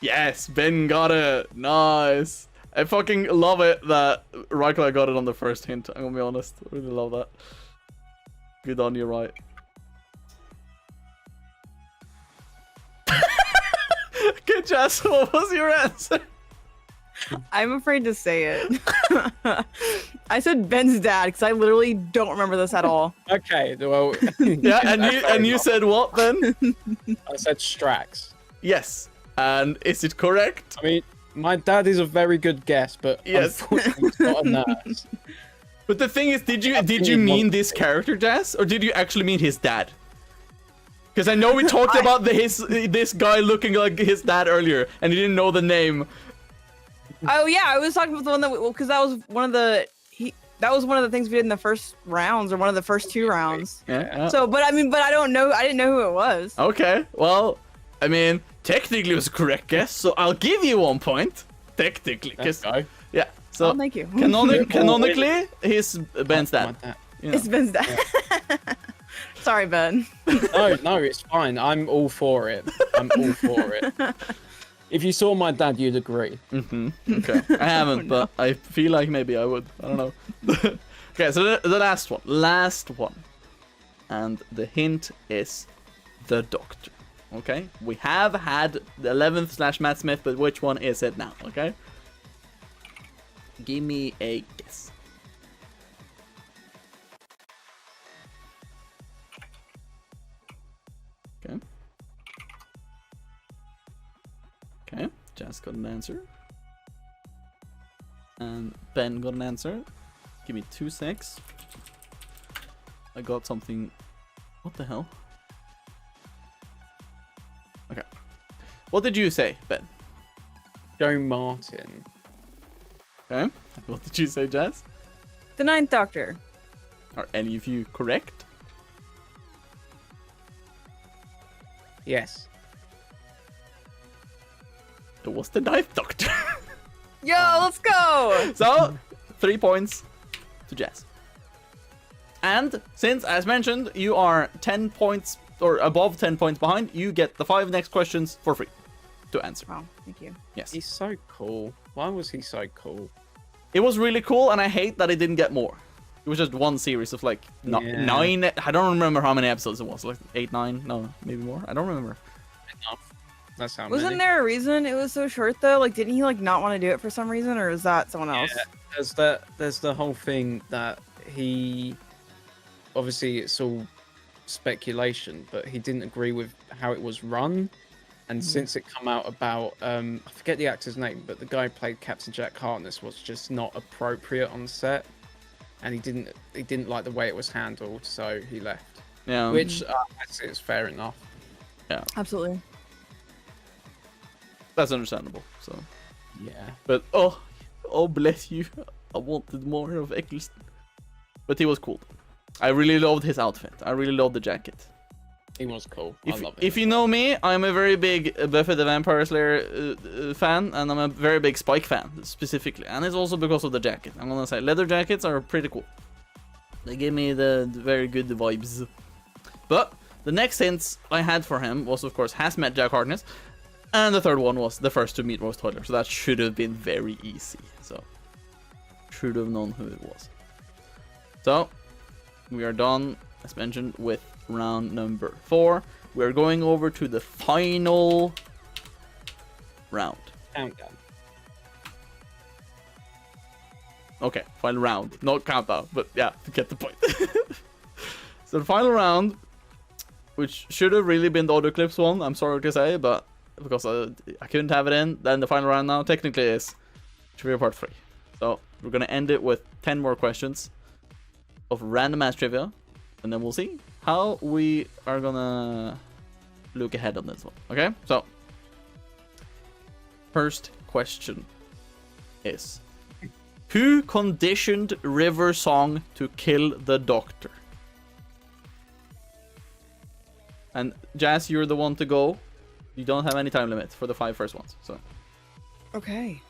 Yes, Ben got it. Nice. I fucking love it that Raikla got it on the first hint. I'm gonna be honest. I really love that. Good on you, right? Good, Jazz. What was your answer? I'm afraid to say it. I said Ben's dad because I literally don't remember this at all. Okay, well. Yeah, and you said what then? I said Strax. Yes. And is it correct? I mean, my dad is a very good guess, but yes, unfortunately he's not a nurse. But the thing is, did you mean this character, Jazz, or did you actually mean his dad? Because I know we talked about this guy looking like his dad earlier, and he didn't know the name. Oh yeah, I was talking about the one that because that was one of the things we did in the first rounds or one of the first 2 rounds. Yeah. So, but I don't know. I didn't know who it was. Okay. Well, I mean, technically it was a correct guess, so I'll give you 1 point. Technically, yeah. So oh, thank you. Canonically, he's Ben's dad. You know. It's Ben's dad. Sorry, Ben. No, it's fine. I'm all for it. If you saw my dad, you'd agree. Okay. I haven't, but I feel like maybe I would. I don't know. Okay, so the last one. And the hint is the Doctor. Okay? We have had the 11th / Matt Smith, but which one is it now? Okay? Give me a guess. Okay, Jazz got an answer. And Ben got an answer. Give me 2 secs. I got something. What the hell? Okay. What did you say, Ben? Joe Martin. Okay. What did you say, Jazz? The 9th Doctor. Are any of you correct? Yes. It was the 9th Doctor. Yo, let's go! So, 3 points to Jazz. And since, as mentioned, you are 10 points or above 10 points behind, you get the 5 next questions for free to answer. Wow, thank you. Yes. He's so cool. Why was he so cool? It was really cool, and I hate that it didn't get more. It was just one series of like 9. I don't remember how many episodes it was. Like 8, 9? No, maybe more. I don't remember. Enough. That's how Wasn't many. there a reason it was so short though? Like, didn't he like not want to do it for some reason, or was that someone else? Yeah, there's the whole thing that he, obviously it's all speculation, but he didn't agree with how it was run. And since it come out about, I forget the actor's name, but the guy who played Captain Jack Harkness was just not appropriate on set, and he didn't like the way it was handled, so he left. Yeah. Which I see is fair enough. Yeah. Absolutely. That's understandable. So, Yeah. but oh bless you. I wanted more of Eccleston. But he was cool. I really loved his outfit. I really loved the jacket. He was cool. I love If it. you know me, I'm a very big Buffy the Vampire Slayer fan, and I'm a very big Spike fan, specifically. And it's also because of the jacket. I'm gonna say leather jackets are pretty cool. They give me the very good vibes. But the next hints I had for him was, of course, has met Jack Harkness. And the third one was the first to meet Rose Tyler. So that should have been very easy. So, should have known who it was. So, we are done, as mentioned, with round number 4. We are going over to the final round. Countdown. Okay, final round. Not countdown, but yeah, to get the point. So the final round, which should have really been the Audio Clips one, I'm sorry to say, but because I couldn't have it in, then the final round now technically is Trivia Part 3. So we're going to end it with 10 more questions of random ass trivia, and then we'll see how we are gonna look ahead on this one. Okay, so first question is, who conditioned River Song to kill the Doctor? And Jazz, you're the one to go. You don't have any time limit for the 5 first ones. So Okay.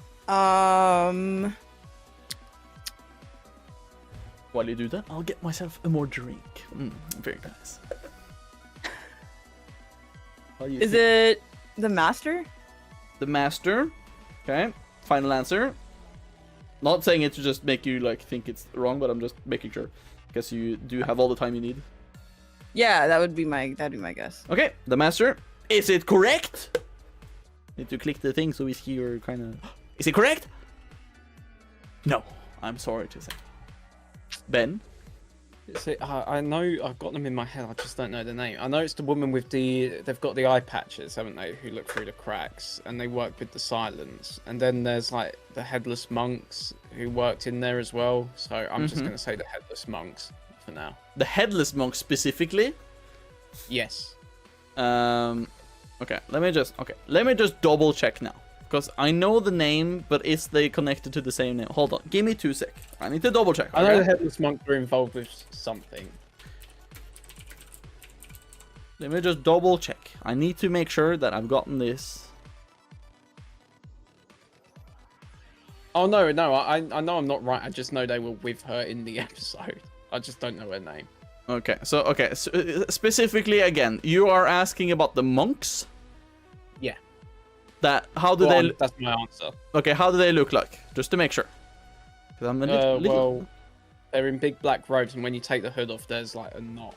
while you do that, I'll get myself a more drink. Very nice. How do you Is think? it the Master? The Master? Okay. Final answer. Not saying it to just make you like think it's wrong, but I'm just making sure. Guess you do have all the time you need. Yeah, that'd be my guess. Okay, the Master. Is it correct? Need to click the thing so we see your kind of. Is it correct? No, I'm sorry to say. Ben. See, I know I've got them in my head. I just don't know the name. I know it's the woman with they've got the eye patches, haven't they? Who look through the cracks, and they work with the silence. And then there's like the headless monks who worked in there as well. So I'm just gonna say the headless monks for now. The headless monk specifically. Yes. Okay. Let me just double check now, because I know the name, but is they connected to the same name? Hold on, give me 2 sec. I need to double check. I know the headless monks were involved with something. Let me just double check. I need to make sure that I've gotten this. Oh no, I know I'm not right. I just know they were with her in the episode. I just don't know her name. Okay, so specifically again, you are asking about the monks. Yeah. How do they? That's my answer. Okay, how do they look like? Just to make sure. 'Cause I'm a little... Well, they're in big black robes, and when you take the hood off, there's like a knot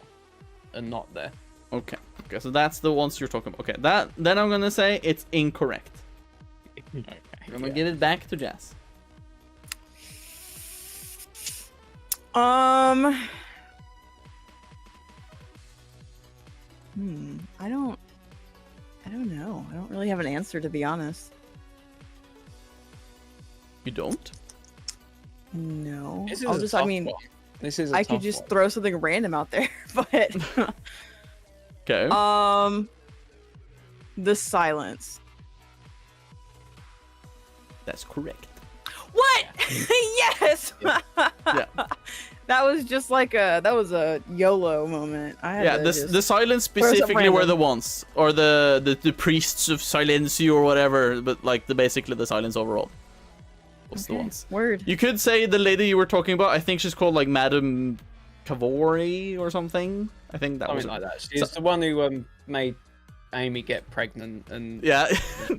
there. Okay, so that's the ones you're talking about. Okay, then I'm gonna say it's incorrect. Okay. I'm gonna give it back to Jazz. I don't know. I don't really have an answer, to be honest. You don't? No. This is I'll a just, tough I mean, one. This is. I could just throw something random out there, but Okay. the silence. That's correct. What? Yes. Yeah. That was just like a YOLO moment. I had Yeah, to the just silence throw something specifically were random. the ones, or the priests of Silencio or whatever, but like basically the silence overall was the Okay, ones. Word. You could say the lady you were talking about. I think she's called like Madam Kavori or something. I think that was Something like that. She's the one who made Amy get pregnant and yeah,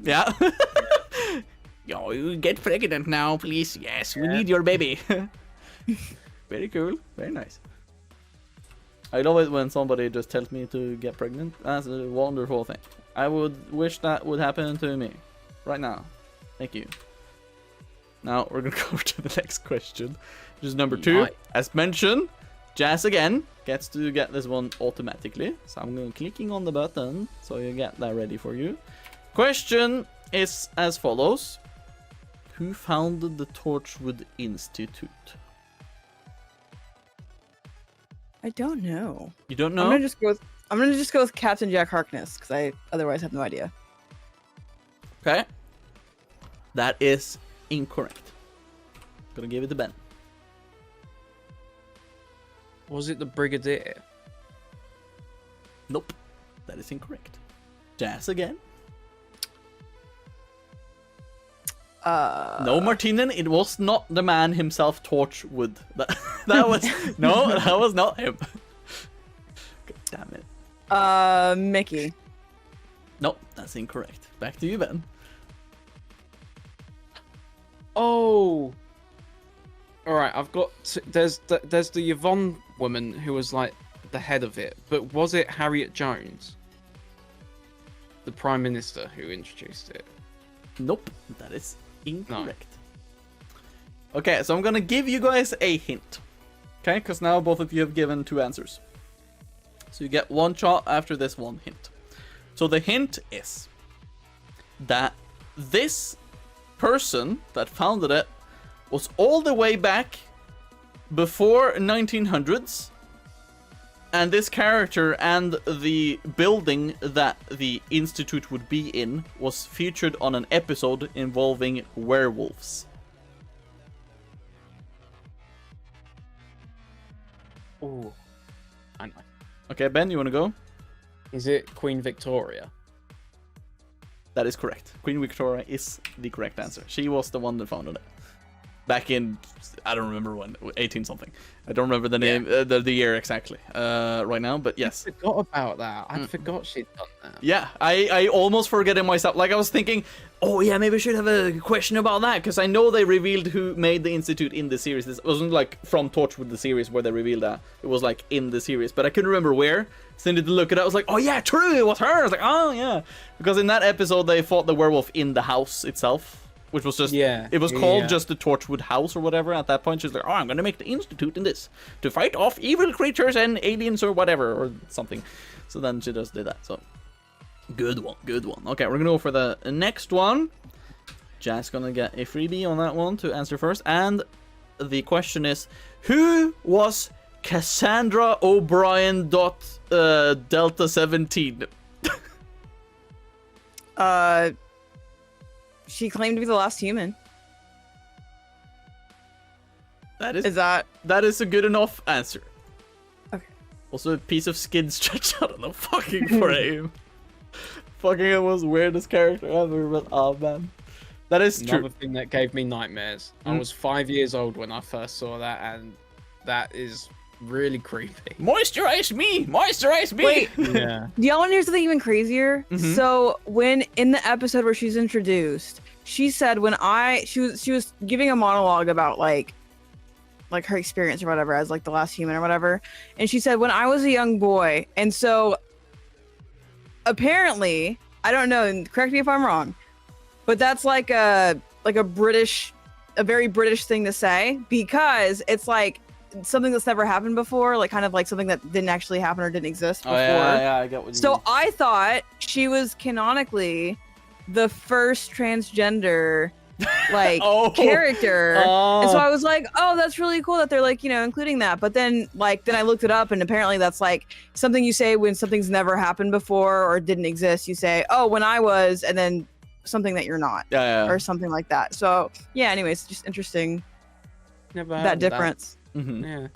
yeah. Yo, you get pregnant now, please. Yes, we need your baby. Very cool. Very nice. I love it when somebody just tells me to get pregnant. That's a wonderful thing. I would wish that would happen to me right now. Thank you. Now we're gonna go to the next question, which is number 2. Right. As mentioned, Jaz again gets to get this one automatically. So I'm going clicking on the button so you get that ready for you. Question is as follows: who founded the Torchwood Institute? I don't know. You don't know? I'm gonna just go with Captain Jack Harkness because I otherwise have no idea. Okay. That is incorrect. Gonna give it to Ben. was it the Brigadier? Nope. That is incorrect. Jaz again. No, Martinen, it was not the man himself, Torchwood. That was no, that was not him. God damn it. Mickey. Nope, that's incorrect. Back to you, Ben. Oh. All right, I've got. There's the Yvonne woman who was like the head of it, but was it Harriet Jones, the Prime Minister, who introduced it? Nope, that is incorrect. No. Okay, so I'm gonna give you guys a hint. Okay, because now both of you have given 2 answers. So you get 1 shot after this 1 hint. So the hint is that this person that founded it was all the way back before 1900s, and this character and the building that the institute would be in was featured on an episode involving werewolves. Oh, I know. Okay, Ben, you want to go? Is it Queen Victoria? That is correct. Queen Victoria is the correct answer. She was the one that founded it. Back in, I don't remember when, 18 something. I don't remember the name, the year exactly right now, but yes. I forgot about that. I forgot she'd done that. Yeah, I almost forget it myself. Like, I was thinking, oh yeah, maybe I should have a question about that, because I know they revealed who made the Institute in the series. This wasn't like from Torchwood the series where they revealed that. It was like in the series, but I couldn't remember where. So I needed to look it up. I was like, oh yeah, true, it was her. I was like, oh yeah. Because in that episode, they fought the werewolf in the house itself. Which was just, it was called just the Torchwood House or whatever. At that point, she's like, oh, I'm gonna make the Institute in this to fight off evil creatures and aliens or whatever, or something. So then she just did that, so. Good one, good one. Okay, we're gonna go for the next one. Jazz gonna get a freebie on that one to answer first. And the question is, who was Cassandra O'Brien Delta 17? She claimed to be the last human. That is a good enough answer. Okay. Also a piece of skin stretched out on the fucking frame. Fucking it was weirdest character ever, but oh man. That is true. Another thing that gave me nightmares. I was 5 years old when I first saw that, and that is really creepy. Moisturize me! Moisturize me! Wait. Yeah. Do y'all want to hear something even crazier? So when in the episode where she's introduced, she said she was giving a monologue about like her experience or whatever as like the last human or whatever, and she said when I was a young boy, and so apparently I don't know, and correct me if I'm wrong, but that's like a very British thing to say, because it's like something that's never happened before, like kind of like something that didn't actually happen or didn't exist before. Oh, yeah, I get what you mean. I thought she was canonically the first transgender like character. And so I was like, oh, that's really cool that they're like, including that. But then I looked it up, and apparently that's like something you say when something's never happened before or didn't exist. You say, oh, when I was, and then something that you're not. Yeah. Or something like that. So yeah, anyways, just interesting. Never that difference. Yeah.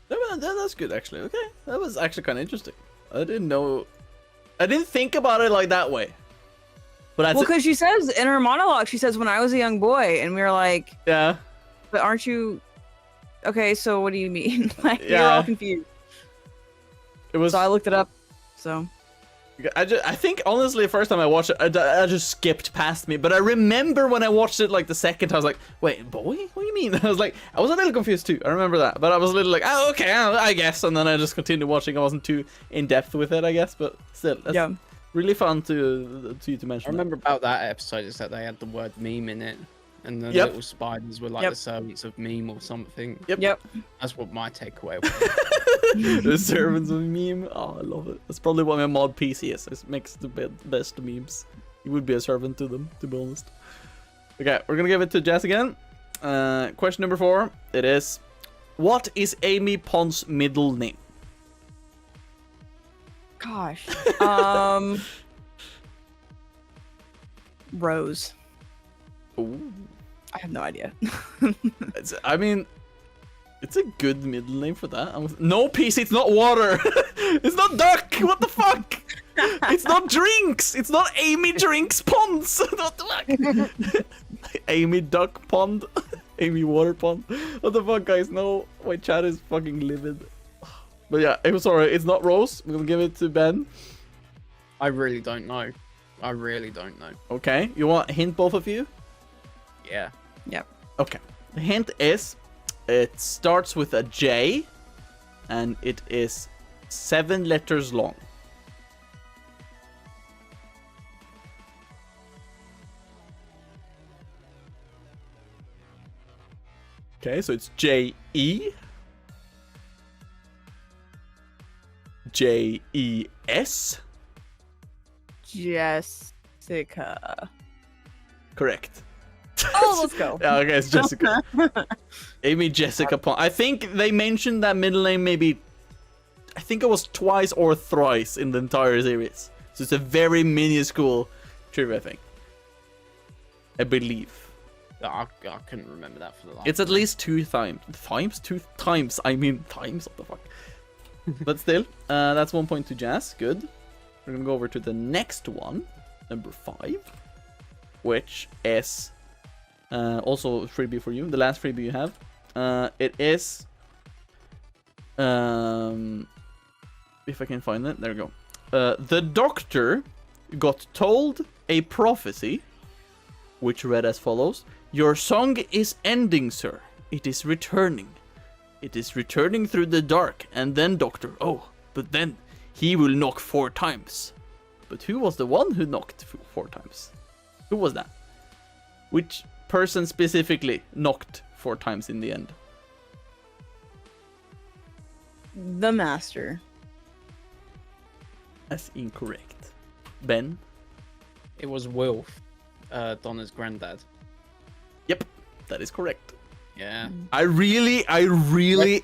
That's good, actually. Okay. That was actually kind of interesting. I didn't think about it like that way. But because she says in her monologue, she says, when I was a young boy, and we were like, yeah. But aren't you Okay, so what do you mean? Like, you're Yeah. all confused. It was. So I looked it up. So I think honestly, the first time I watched it, I just skipped past me. But I remember when I watched it like the second time, I was like, "Wait, boy, what do you mean?" I was like, I was a little confused too. I remember that, but I was a little like, "Oh, okay, I guess." And then I just continued watching. I wasn't too in depth with it, I guess. But still, that's yeah. really fun to mention. I remember about that episode is that they had the word meme in it, and the Yep. little spiders were like Yep. the servants of meme or something. Yep. That's what my takeaway was. The servants of meme. Oh, I love it. That's probably what my mod PC is. It makes the best memes. You would be a servant to them, to be honest. Okay, we're gonna give it to Jazz again. Question number 4. It is, what is Amy Pond's middle name? Gosh. Rose. Ooh. I have no idea. I mean, it's a good middle name for that. No, PC, it's not water. It's not duck. What the fuck? It's not drinks. It's not Amy Drinks Ponds. What the fuck? Amy Duck Pond. Amy Water Pond. What the fuck, guys? No, my chat is fucking livid. But yeah, it was alright. It's not Rose. We're gonna give it to Ben. I really don't know. I really don't know. Okay, you want a hint, both of you? Yeah. Yep. Okay. The hint is, it starts with a J, and it is 7 letters long. Okay, so it's J-E, J-E-S. Jessica. Correct. Oh, let's go. Yeah, okay, it's Jessica. Amy Jessica Pond. I think they mentioned that middle name maybe, I think it was twice or thrice in the entire series. So it's a very minuscule trivia thing. I believe. I couldn't remember that for the life. It's at least 2 times. Two times? I mean, times? What the fuck? But still, that's 1 point to Jazz. Good. We're gonna go over to the next one, number 5, which is also a freebie for you. The last freebie you have. It is. If I can find it, there we go. The doctor got told a prophecy, which read as follows: "Your song is ending, sir. It is returning. It is returning through the dark, and then, doctor, oh, but then he will knock 4 times. But who was the one who knocked 4 times? Who was that? Which person specifically knocked 4 times in the end? The master. That's incorrect. Ben? It was Wilf, Donna's granddad. Yep, that is correct. Yeah. I really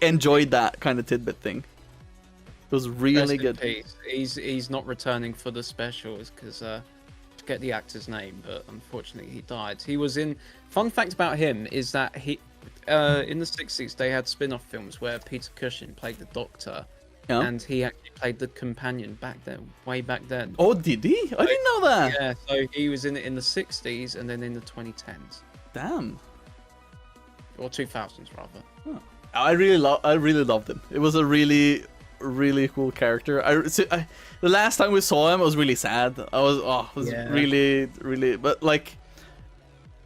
enjoyed that kind of tidbit thing. It was really Rest in good. peace. He's not returning for the specials because I forget the actor's name, but unfortunately he died. He was in. Fun fact about him is that he in the 60s they had spin-off films where Peter Cushing played the Doctor, Yeah. and he actually played the companion back then, way back then. Oh, did he? I didn't know that. Yeah, so he was in it in the 60s and then in the 2010s Damn. or 2000s rather. I really loved him. It was a really cool character. The last time we saw him, I was really sad. Yeah. really, but like,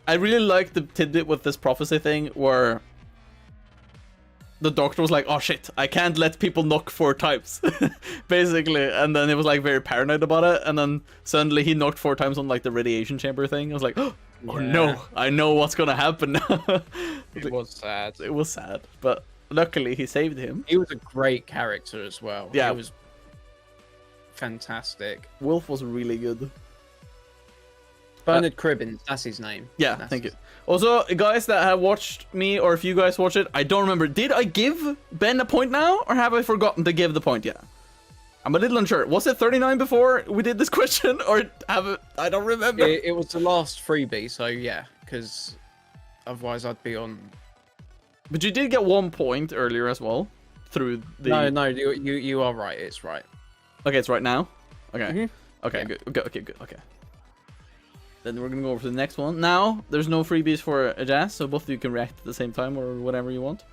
I really liked the tidbit with this prophecy thing where the doctor was like, "Oh shit, I can't let people knock 4 times," basically, and then he was like very paranoid about it, and then suddenly he knocked 4 times on like the radiation chamber thing. I was like, "Oh Yeah. no, I know what's gonna happen now." It was sad. It was sad, but luckily he saved him. He was a great character as well. Yeah. He was fantastic. Wolf was really good. Bernard Cribbins, that's his name. Yeah, That's thank you. his- Also, guys that have watched me, or if you guys watch it, I don't remember. Did I give Ben a point now, or have I forgotten to give the point yet? I'm a little unsure. Was it 39 before we did this question, or have it? I don't remember. It was the last freebie, so yeah, because otherwise I'd be on. But you did get 1 point earlier as well, through the. No, you are right. It's right. Okay, it's right now. Okay. Mhm. Okay. Yeah. Good. Okay. Good. Okay. Then we're gonna go over to the next one. Now, there's no freebies for a Jazz, so both of you can react at the same time or whatever you want.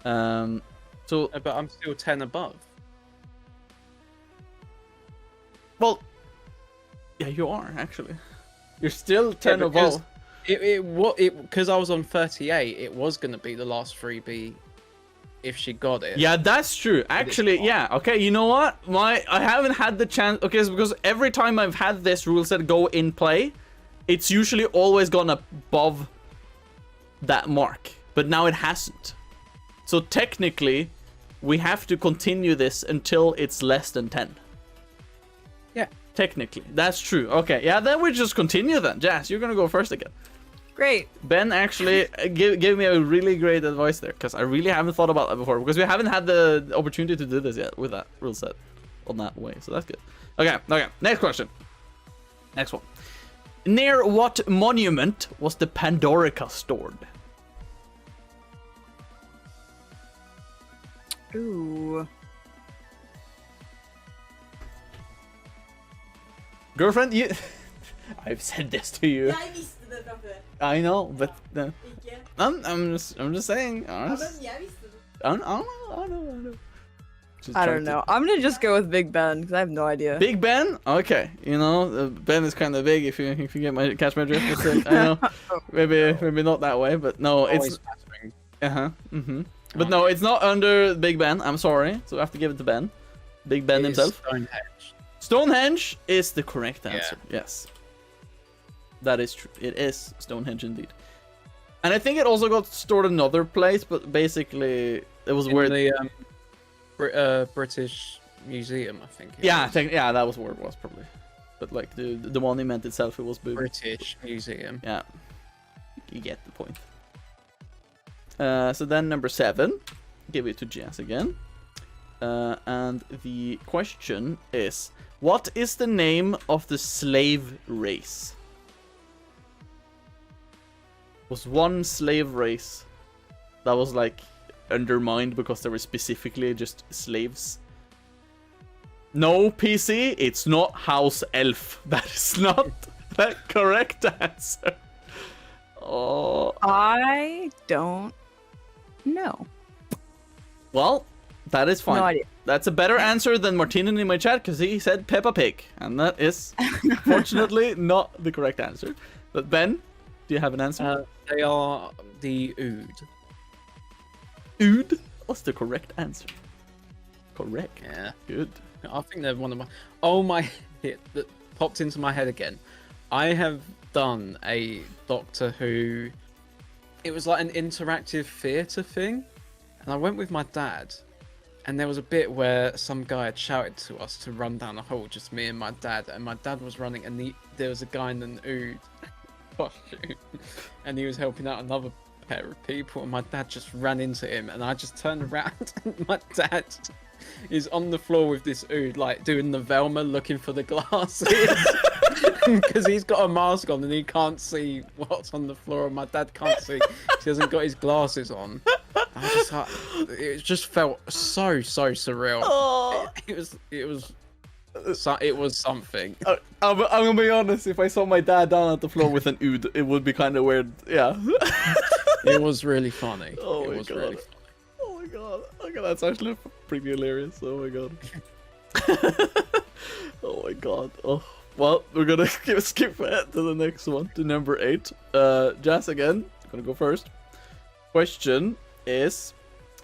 So But I'm still 10 above. well, yeah, you are actually. You're still 10 because above. Because I was on 38, it was gonna be the last freebie if she got it. Yeah, that's true. Actually, yeah. Okay, you know what? I haven't had the chance. Okay, it's because every time I've had this rule set go in play, it's usually always gone above that mark. But now it hasn't. So technically, we have to continue this until it's less than 10. Yeah. Technically, that's true. Okay, yeah, then we just continue then. Jaz, you're gonna go first again. Great. Ben actually gave me a really great advice there, because I really haven't thought about that before, because we haven't had the opportunity to do this yet with that rule set on that way, so that's good. Okay, next question. Next one. Near what monument was the Pandorica stored? Ooh. Girlfriend, you... I've said this to you. Jeg visste det fra før. I know, but... Ikke? I'm just saying. Ja, men jeg visste det. I know. Just I trying don't to- know. I'm gonna just go with Big Ben because I have no idea. Big Ben? Okay, you know, Ben is kind of big if you catch my drift. I know, maybe not that way, but no, it's Always mattering. But no, it's not under Big Ben. I'm sorry, so I have to give it to Ben. Big Ben It is himself. Stonehenge. Stonehenge is the correct answer. Yes, that is true. It is Stonehenge indeed. And I think it also got stored another place, but basically it was In where the British Museum, I think. yeah, that was where it was probably. But like the monument itself, it was big. British Museum. Yeah, you get the point. So then number 7, give it to Jaz again. And the question is, what is the name of the slave race? Was one slave race that was like undermined because they were specifically just slaves? No, PC, it's not House Elf. That is not the correct answer. Oh, I don't know. well, that is fine. No idea. That's a better answer than Martinin in my chat, because he said Peppa Pig, and that is fortunately not the correct answer. But Ben, do you have an answer? They are the Ood. Ood? What's the correct answer? Correct. Yeah. Good. I think they're one of my... Oh my... Hit that popped into my head again. I have done a Doctor Who... It was like an interactive theatre thing. And I went with my dad. And there was a bit where some guy had shouted to us to run down the hall, just me and my dad. And my dad was running, and there was a guy in an Ood costume. And he was helping out another pair of people. And my dad just ran into him. And I just turned around, and my dad is on the floor with this Ood, like doing the Velma looking for the glasses. Because he's got a mask on and he can't see what's on the floor, and my dad can't see because he hasn't got his glasses on. I just like, it just felt so surreal. Oh. It was something. I'm gonna be honest, if I saw my dad down at the floor with an Ood, it would be kind of weird. Yeah. It was really funny. Oh it my was God. really funny. Oh my god. Okay, that's actually pretty hilarious. Oh my god. Oh my god. Oh. Well, we're gonna skip ahead to the next one, to number 8. Jaz again, gonna go first. Question is,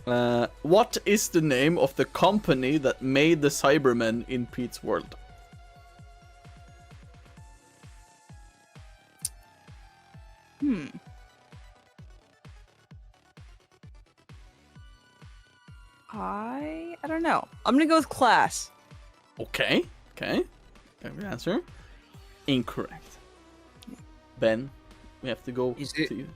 what is the name of the company that made the Cybermen in Pete's world? I don't know. I'm gonna go with Class. Okay. Every answer. Incorrect. Ben, we have to go Is it- to you.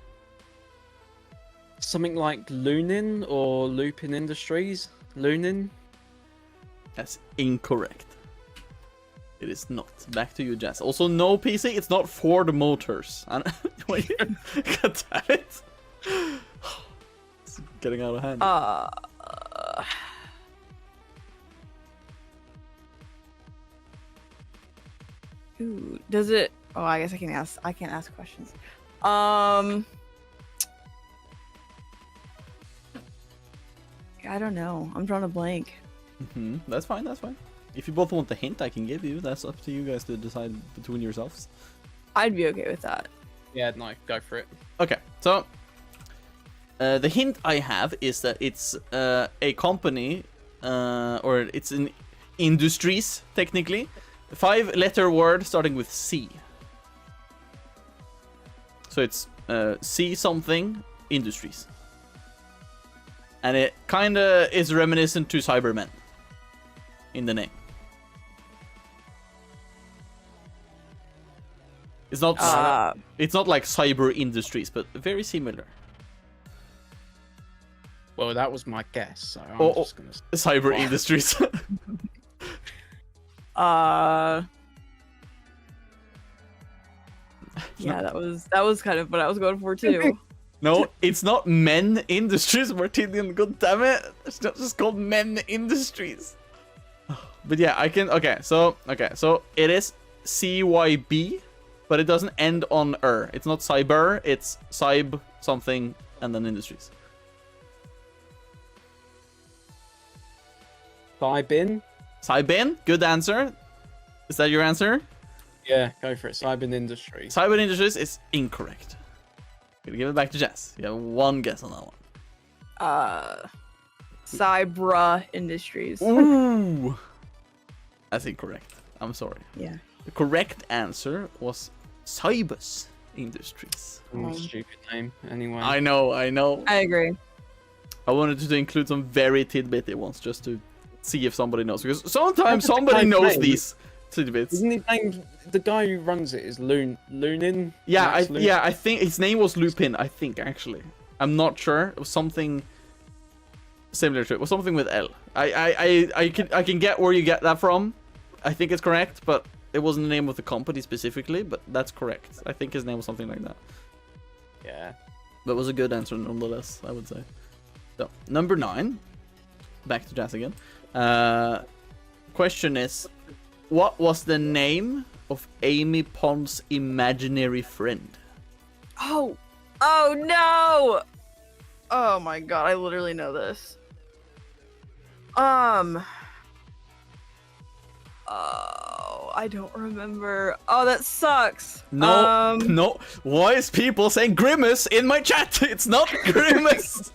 Something like Lunin or Lupin Industries? Lunin? That's incorrect. It is not. Back to you, Jaz. Also, no PC. It's not Ford Motors. Wait, God damn it! It's getting out of hand. Ooh, does it? Oh, I guess I can't ask questions. I don't know. I'm drawing a blank. That's fine, that's fine. If you both want the hint I can give you, that's up to you guys to decide between yourselves. I'd be okay with that. Yeah, no, go for it. Okay, so the hint I have is that it's a company, or it's in industries, technically. 5-letter word starting with C. So it's C something industries. And it kinda is reminiscent to Cybermen in the name. It's not like cyber industries, but very similar. Well, that was my guess, so I'm just gonna say Cyber industries. Yeah, that was kind of what I was going for too. No, it's not Men Industries, Martinian. God damn it! It's not just called Men Industries. But yeah, I can. Okay, so it is CYB, but it doesn't end on It's not cyber. It's cyb something and then industries. Cybin. Cybin, good answer. Is that your answer? Yeah, go for it. Cybin Industries. Cyber Industries is incorrect. Gonna give it back to Jess. You have one guess on that one. Cybra Industries. Ooh, that's incorrect. I'm sorry. Yeah. The correct answer was Cybus Industries. Stupid name, anyway. I know. I agree. I wanted to include some very tidbitty ones just to see if somebody knows, because sometimes What's the somebody guy's knows name? these tidbits. Isn't his name, the guy who runs it is Lunin? Yeah, Max Lunin? yeah, I think his name was Lupin. I think actually, I'm not sure. It was something similar to it. It was something with L. I can get where you get that from. I think it's correct, but it wasn't the name of the company specifically. But that's correct. I think his name was something like that. Yeah. That was a good answer nonetheless, I would say. So number 9. Back to Jazz again. Question is, what was the name of Amy Pond's imaginary friend? Oh no! Oh my god, I literally know this. Oh, I don't remember. Oh, that sucks. No, no. Why is people saying Grimace in my chat? It's not Grimace.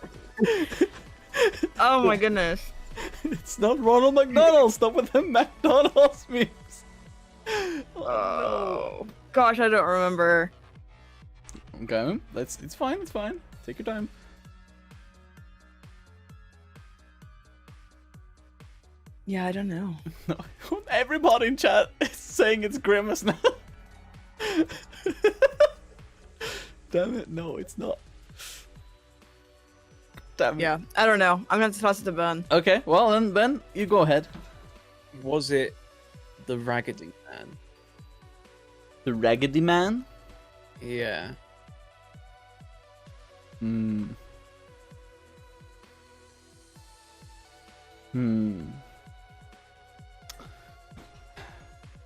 Oh my goodness. It's not Ronald McDonald. Stop with the McDonald's memes. Oh, gosh, I don't remember. Okay, it's fine. It's fine. Take your time. Yeah, I don't know. No, everybody in chat is saying it's Grimace now. Damn it! No, it's not. Damn it. Yeah, I don't know. I'm gonna have to toss it to Ben. Okay, well then, Ben, you go ahead. Was it the Raggedy Man? The Raggedy Man? Yeah.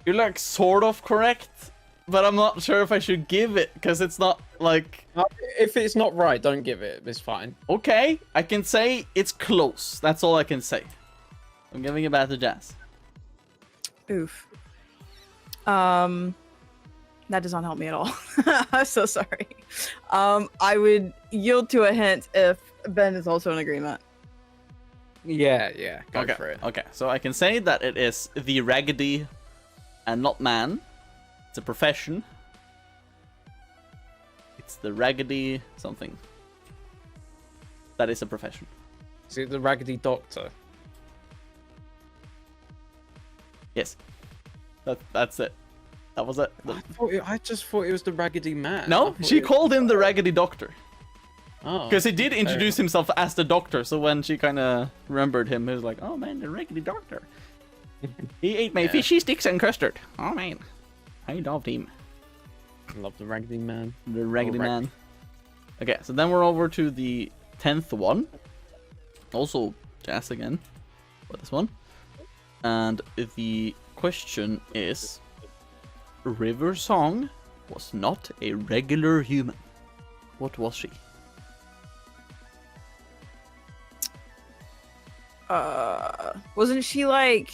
You're like sort of correct, but I'm not sure if I should give it, because it's not like... If it's not right, don't give it. It's fine. Okay, I can say it's close. That's all I can say. I'm giving it back to Jazz. Oof. That does not help me at all. I'm so sorry. I would yield to a hint if Ben is also in agreement. Yeah. Go Okay, for it. okay. So I can say that it is the Raggedy and not man. It's a profession. It's the Raggedy something. That is a profession. Is it the Raggedy Doctor? Yes. That's it. That was it. I just thought it was the Raggedy Man. No, she called him the Raggedy Doctor. Oh. Because he did introduce himself as the Doctor, so when she kind of remembered him, he was like, oh man, the Raggedy Doctor. He ate my fishy sticks and custard. Oh man. I loved him. I love the Raggedy Man. The Raggedy Man. Okay, so then we're over to the 10th one. Also Jazz again for this one. And the question is, River Song was not a regular human. What was she? wasn't she like,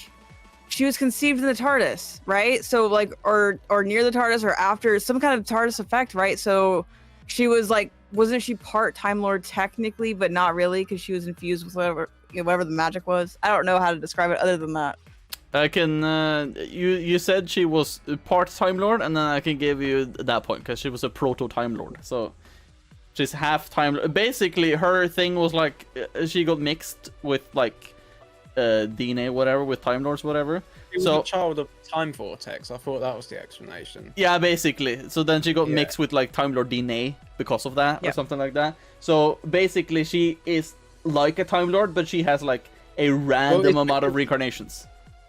she was conceived in the TARDIS, right? So like, or near the TARDIS, or after some kind of TARDIS effect, right? So she was like, wasn't she part Time Lord technically, but not really, because she was infused with whatever the magic was. I don't know how to describe it other than that. I can. You said she was part Time Lord, and then I can give you that point because she was a proto Time Lord. So she's half Time. Basically, her thing was like she got mixed with like DNA, whatever, with Time Lords, whatever. She was So a child of time vortex. I thought that was the explanation. yeah, basically. So then she got mixed with like Time Lord DNA because of that, or something like that. So basically, she is like a Time Lord, but she has like a random amount of reincarnations.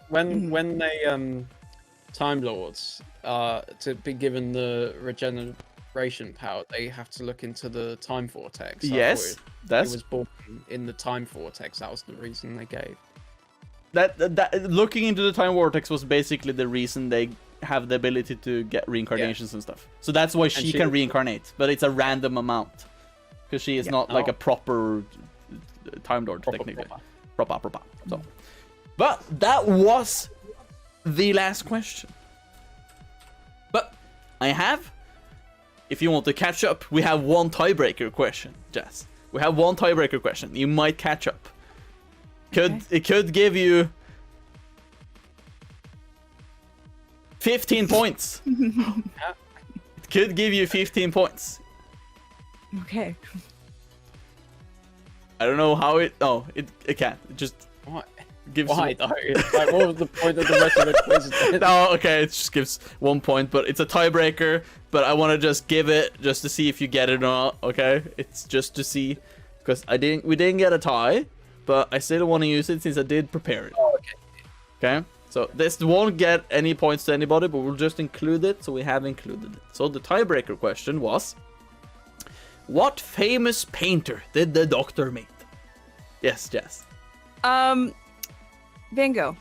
When they Time Lords to be given the regeneration power, they have to look into the time vortex. Yes, he was born in the time vortex. That was the reason they gave. That looking into the time vortex was basically the reason they have the ability to get reincarnations and stuff. So that's why she can reincarnate, but it's a random amount because she is not like a proper Time Lord technically. Proper. So, but that was the last question. But I have, if you want to catch up, we have one tiebreaker question, Jaz. We have one tiebreaker question. You might catch up. It could give you 15 points. It could give you 15 points. Okay. I don't know how it. No, it can't. It just What? gives. Why though? Like, what was the point of the rest of the quiz? No, okay, it just gives 1 point, but it's a tiebreaker. But I want to just give it just to see if you get it or not. Okay, it's just to see because we didn't get a tie, but I still want to use it since I did prepare it. Oh, okay. Okay, so this won't get any points to anybody, but we'll just include it, so we have included it. So the tiebreaker question was, what famous painter did the Doctor meet? Yes, Jaz. Van Gogh.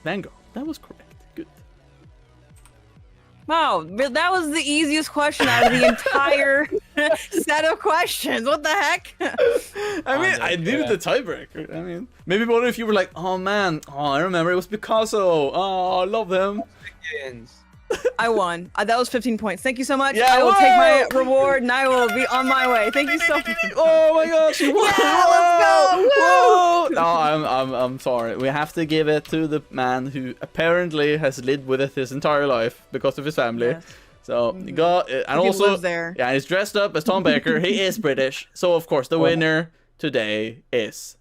Van Gogh. That was correct. Good. Wow, that was the easiest question out of the entire set of questions. What the heck? I mean, I needed the tiebreaker. I mean, maybe one of you were like, oh man, I remember it was Picasso. Oh, I love him. I won. That was 15 points. Thank you so much. Yeah, I will whoa! take my reward and I will be on my way. Thank you so much. Oh my gosh, you won! Yeah, let's go! Whoa! No, I'm sorry. We have to give it to the man who apparently has lived with it his entire life because of his family. Yes. So you got and He also lives there. yeah, he's dressed up as Tom Baker. He is British, so of course the winner today is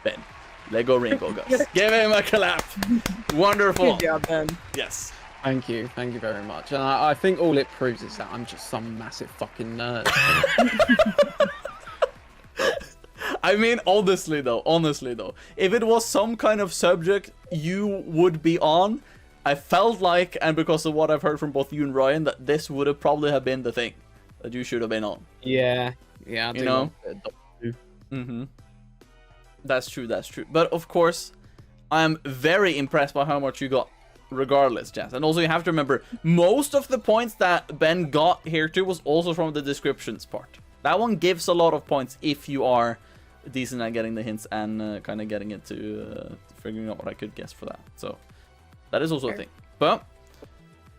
Ben. leg0ring0, guys. Give him a clap. Wonderful. Good job, Ben. Yes. Thank you very much. And I think all it proves is that I'm just some massive fucking nerd. I mean, honestly though, if it was some kind of subject you would be on, I felt like, and because of what I've heard from both you and Ryan, that this would have probably have been the thing that you should have been on. Yeah, I do. You know? Mm-hmm. That's true. But of course, I'm very impressed by how much you got, regardless, Jaz. And also, you have to remember, most of the points that Ben got here too was also from the descriptions part. That one gives a lot of points if you are decent at getting the hints and kind of getting it to figuring out what I could guess for that. So that is also a thing. But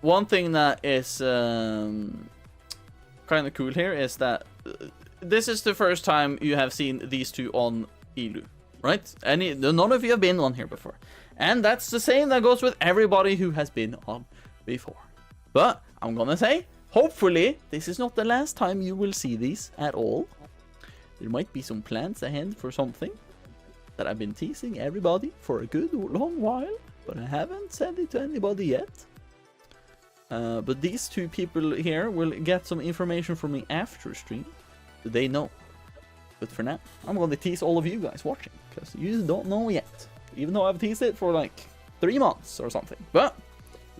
one thing that is kind of cool here is that this is the first time you have seen these two on Ilu, right? None of you have been on here before. And that's the same that goes with everybody who has been on before. But I'm gonna say, hopefully, this is not the last time you will see these at all. There might be some plans ahead for something that I've been teasing everybody for a good long while, but I haven't said it to anybody yet. But these two people here will get some information from me after stream, so they know. But for now, I'm gonna tease all of you guys watching, because you don't know yet. Even though I've teased it for like 3 months or something. But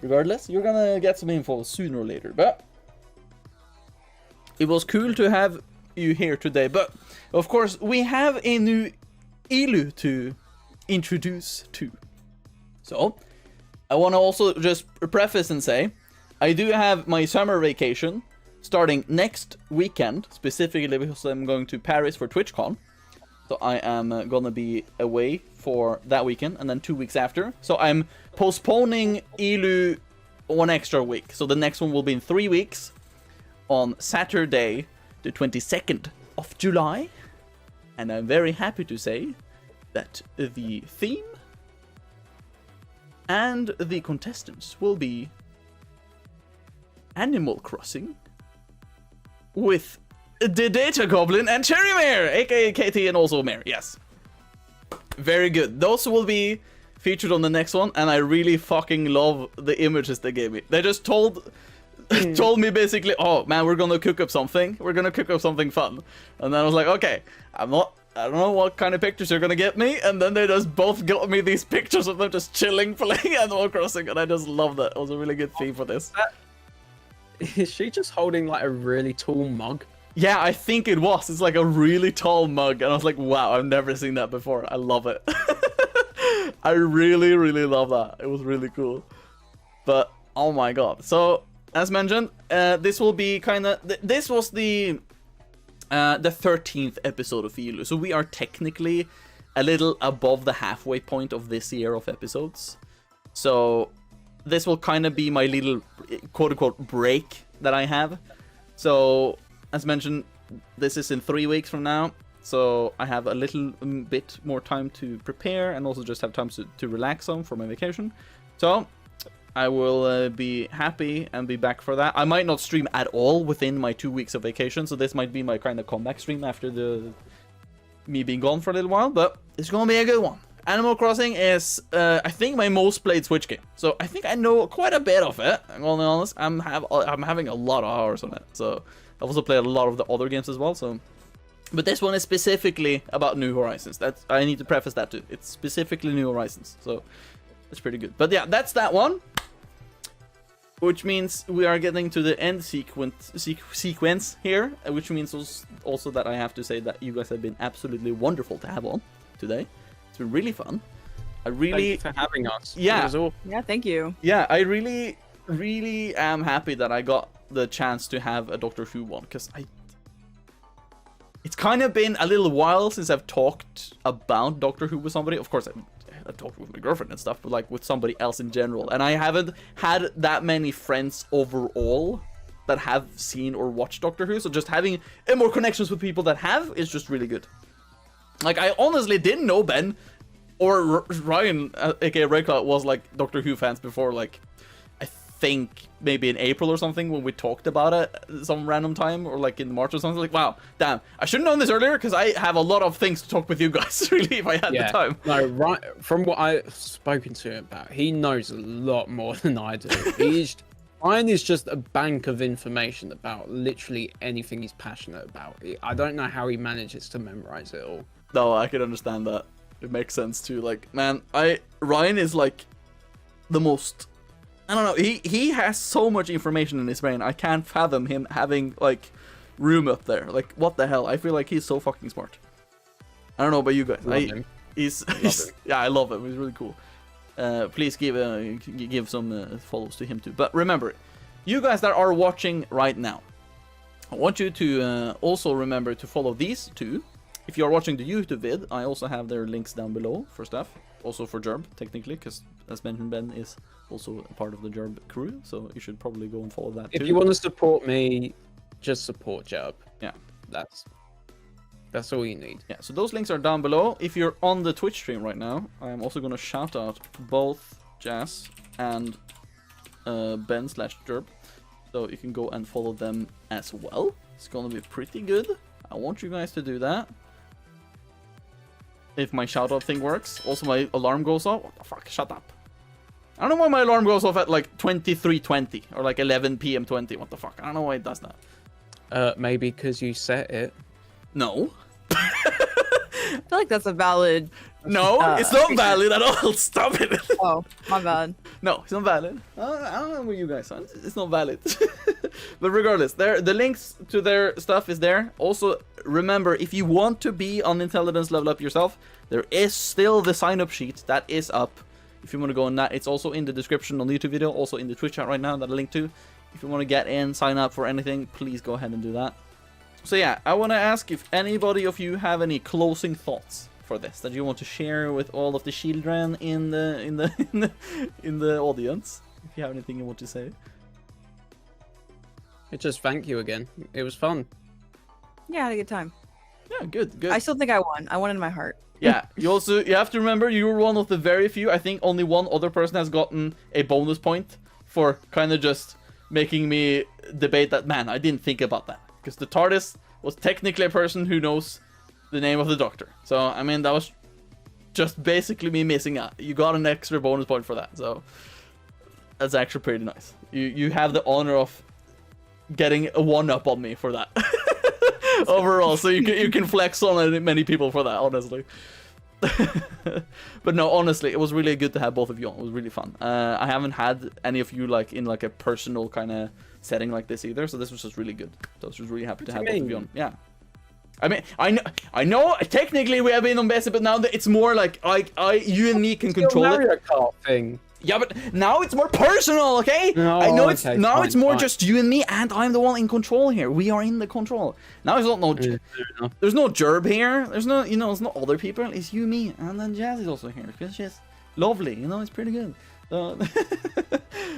regardless, you're gonna get some info sooner or later. But it was cool to have you here today. But of course, we have a new Ilu to introduce to. So I want to also just preface and say, I do have my summer vacation starting next weekend, specifically because I'm going to Paris for TwitchCon. So I am gonna be away for that weekend and then 2 weeks after. So I'm postponing Ilu 1 extra week. So the next one will be in 3 weeks on Saturday, the 22nd of July. And I'm very happy to say that the theme and the contestants will be Animal Crossing with the Data Goblin and Cherry Mare, aka Katie and also Mare, yes. Very good. Those will be featured on the next one, and I really fucking love the images they gave me. They just told me basically, oh man, we're gonna cook up something. We're gonna cook up something fun. And then I was like, okay, I don't know what kind of pictures you're gonna get me, and then they just both got me these pictures of them just chilling, playing Animal Crossing, and I just love that. It was a really good theme for this. Is she just holding like a really tall mug? Yeah, I think it was. It's like a really tall mug, and I was like, wow, I've never seen that before. I love it. I really, really love that. It was really cool. But, oh my god. So, as mentioned, this will be kind of... This was the 13th episode of Ilu, so we are technically a little above the halfway point of this year of episodes. So, this will kind of be my little quote-unquote break that I have. So, as mentioned, this is in 3 weeks from now, so I have a little bit more time to prepare and also just have time to relax on for my vacation. So, I will be happy and be back for that. I might not stream at all within my 2 weeks of vacation, so this might be my kind of comeback stream after me being gone for a little while, but it's gonna be a good one. Animal Crossing is, I think, my most played Switch game, so I think I know quite a bit of it. I'm gonna be honest. I'm having a lot of hours on it, so I've also played a lot of the other games as well. So, but this one is specifically about New Horizons. That's, I need to preface that too. It's specifically New Horizons, so it's pretty good. But yeah, that's that one. Which means we are getting to the end sequence here, which means also that I have to say that you guys have been absolutely wonderful to have on today. It's been really fun. I really... Thank you for having us. Yeah. Yeah, thank you. Yeah, I really, really am happy that I got the chance to have a Doctor Who one, because it's kind of been a little while since I've talked about Doctor Who with somebody. Of course, I've talked with my girlfriend and stuff, but like with somebody else in general. And I haven't had that many friends overall that have seen or watched Doctor Who, so just having more connections with people that have is just really good. Like, I honestly didn't know Ben or Ryan, aka Raycloud, was like Doctor Who fans before, like, I think maybe in April or something when we talked about it some random time, or like in March or something. Like, wow, damn, I should have known this earlier, because I have a lot of things to talk with you guys, really, if I had the time. No, right, from what I've spoken to him about, he knows a lot more than I do. Mine is just a bank of information about literally anything he's passionate about. I don't know how he manages to memorize it all. No, I can understand that. It makes sense too. Like, man, Ryan is like the most... I don't know, he has so much information in his brain. I can't fathom him having, like, room up there. Like, what the hell? I feel like he's so fucking smart. I don't know about you guys. He's yeah, I love him. He's really cool. Please give some follows to him too. But remember, you guys that are watching right now, I want you to also remember to follow these two. If you are watching the YouTube vid, I also have their links down below for stuff. Also for Jerb, technically, because as mentioned, Ben is also a part of the Jerb crew, so you should probably go and follow that too. If you want to support me, just support Jerb. Yeah. That's all you need. Yeah, so those links are down below. If you're on the Twitch stream right now, I'm also going to shout out both Jaz and Ben/Jerb, so you can go and follow them as well. It's going to be pretty good. I want you guys to do that. If my shout-out thing works. Also, my alarm goes off. What the fuck? Shut up. I don't know why my alarm goes off at like 23:20 or like 11 p.m. 20. What the fuck? I don't know why it does that. Maybe because you set it. No. I feel like that's a valid... No, it's not valid at all. Stop it. Oh, my bad. No, it's not valid. I don't know where you guys are. It's not valid. But regardless, the links to their stuff is there. Also, remember, if you want to be on Intelligence Level Up yourself, there is still the sign-up sheet that is up. If you want to go on that, it's also in the description on the YouTube video, also in the Twitch chat right now that I link to. If you want to get in, sign up for anything, please go ahead and do that. So yeah, I want to ask if anybody of you have any closing thoughts for this that you want to share with all of the children in the audience. If you have anything you want to say. Just thank you again. It was fun. Yeah, I had a good time. Yeah, good. I still think I won. I won in my heart. Yeah, you have to remember you were one of the very few. I think only one other person has gotten a bonus point for kind of just making me debate that. Man, I didn't think about that. Because the TARDIS was technically a person who knows the name of the Doctor. So, I mean, that was just basically me missing out. You got an extra bonus point for that. So, that's actually pretty nice. You have the honor of getting a 1-up on me for that. Overall, so you can flex on many people for that, honestly. But no, honestly, it was really good to have both of you on. It was really fun. I haven't had any of you like in like a personal kind of setting like this either, so this was just really good. So I was just really happy to have both of you on. Yeah. I mean, I know. Technically, we have been on basic, but now that it's more like you and me can control it. Mario Kart thing. Yeah, but now it's more personal, okay? No, I know okay, it's more fine. just you and me, and I'm the one in control here. We are in the control. Now it's not there's no Gerb here. There's no, it's not other people. It's you, me, and then Jaz is also here because she's lovely. It's pretty good.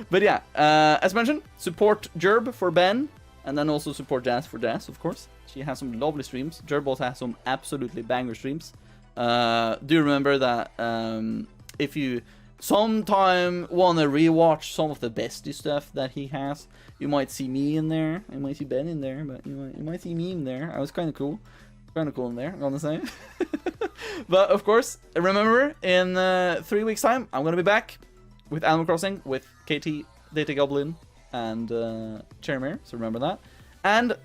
But yeah, as mentioned, support Gerb for Ben, and then also support Jaz for Jaz, of course. She has some lovely streams. Gerb also has some absolutely banger streams. Do remember that if you sometime want to rewatch some of the bestie stuff that he has, you might see me in there. You might see Ben in there, but you might see me in there. I was kind of cool. Kind of cool in there, I'm gonna say. But of course, remember, in 3 weeks' time, I'm gonna be back with Animal Crossing with KT, Data Goblin, and Cherrymere. So remember that. And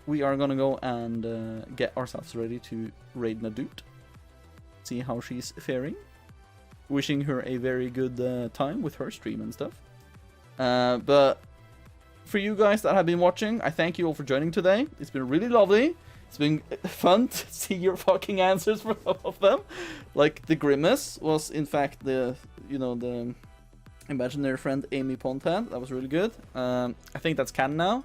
we are gonna go and get ourselves ready to raid Nadut. See how she's faring. Wishing her a very good time with her stream and stuff. But for you guys that have been watching, I thank you all for joining today. It's been really lovely. It's been fun to see your fucking answers for some of them. Like the Grimace was in fact the imaginary friend Amy Pontan. That was really good. I think that's canon now.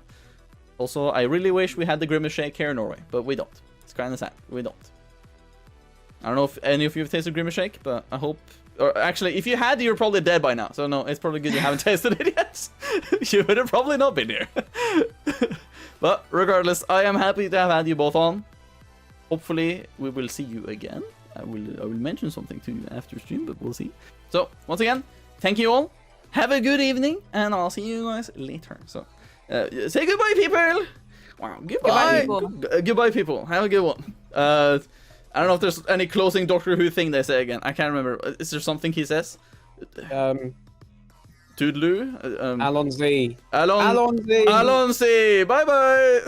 Also, I really wish we had the Grimace Shake here in Norway, but we don't. It's kind of sad. We don't. I don't know if any of you have tasted Grimace Shake, but I hope... Or actually, if you had, you're probably dead by now. So no, it's probably good you haven't tasted it yet. You would have probably not been here. But regardless, I am happy to have had you both on. Hopefully, we will see you again. I will mention something to you after stream, but we'll see. So, once again, thank you all. Have a good evening, and I'll see you guys later. So, say goodbye, people. Wow, goodbye. Goodbye, people. Have a good one. I don't know if there's any closing Doctor Who thing they say again. I can't remember. Is there something he says? Toodaloo? Alonzi. Alonzi. Bye-bye.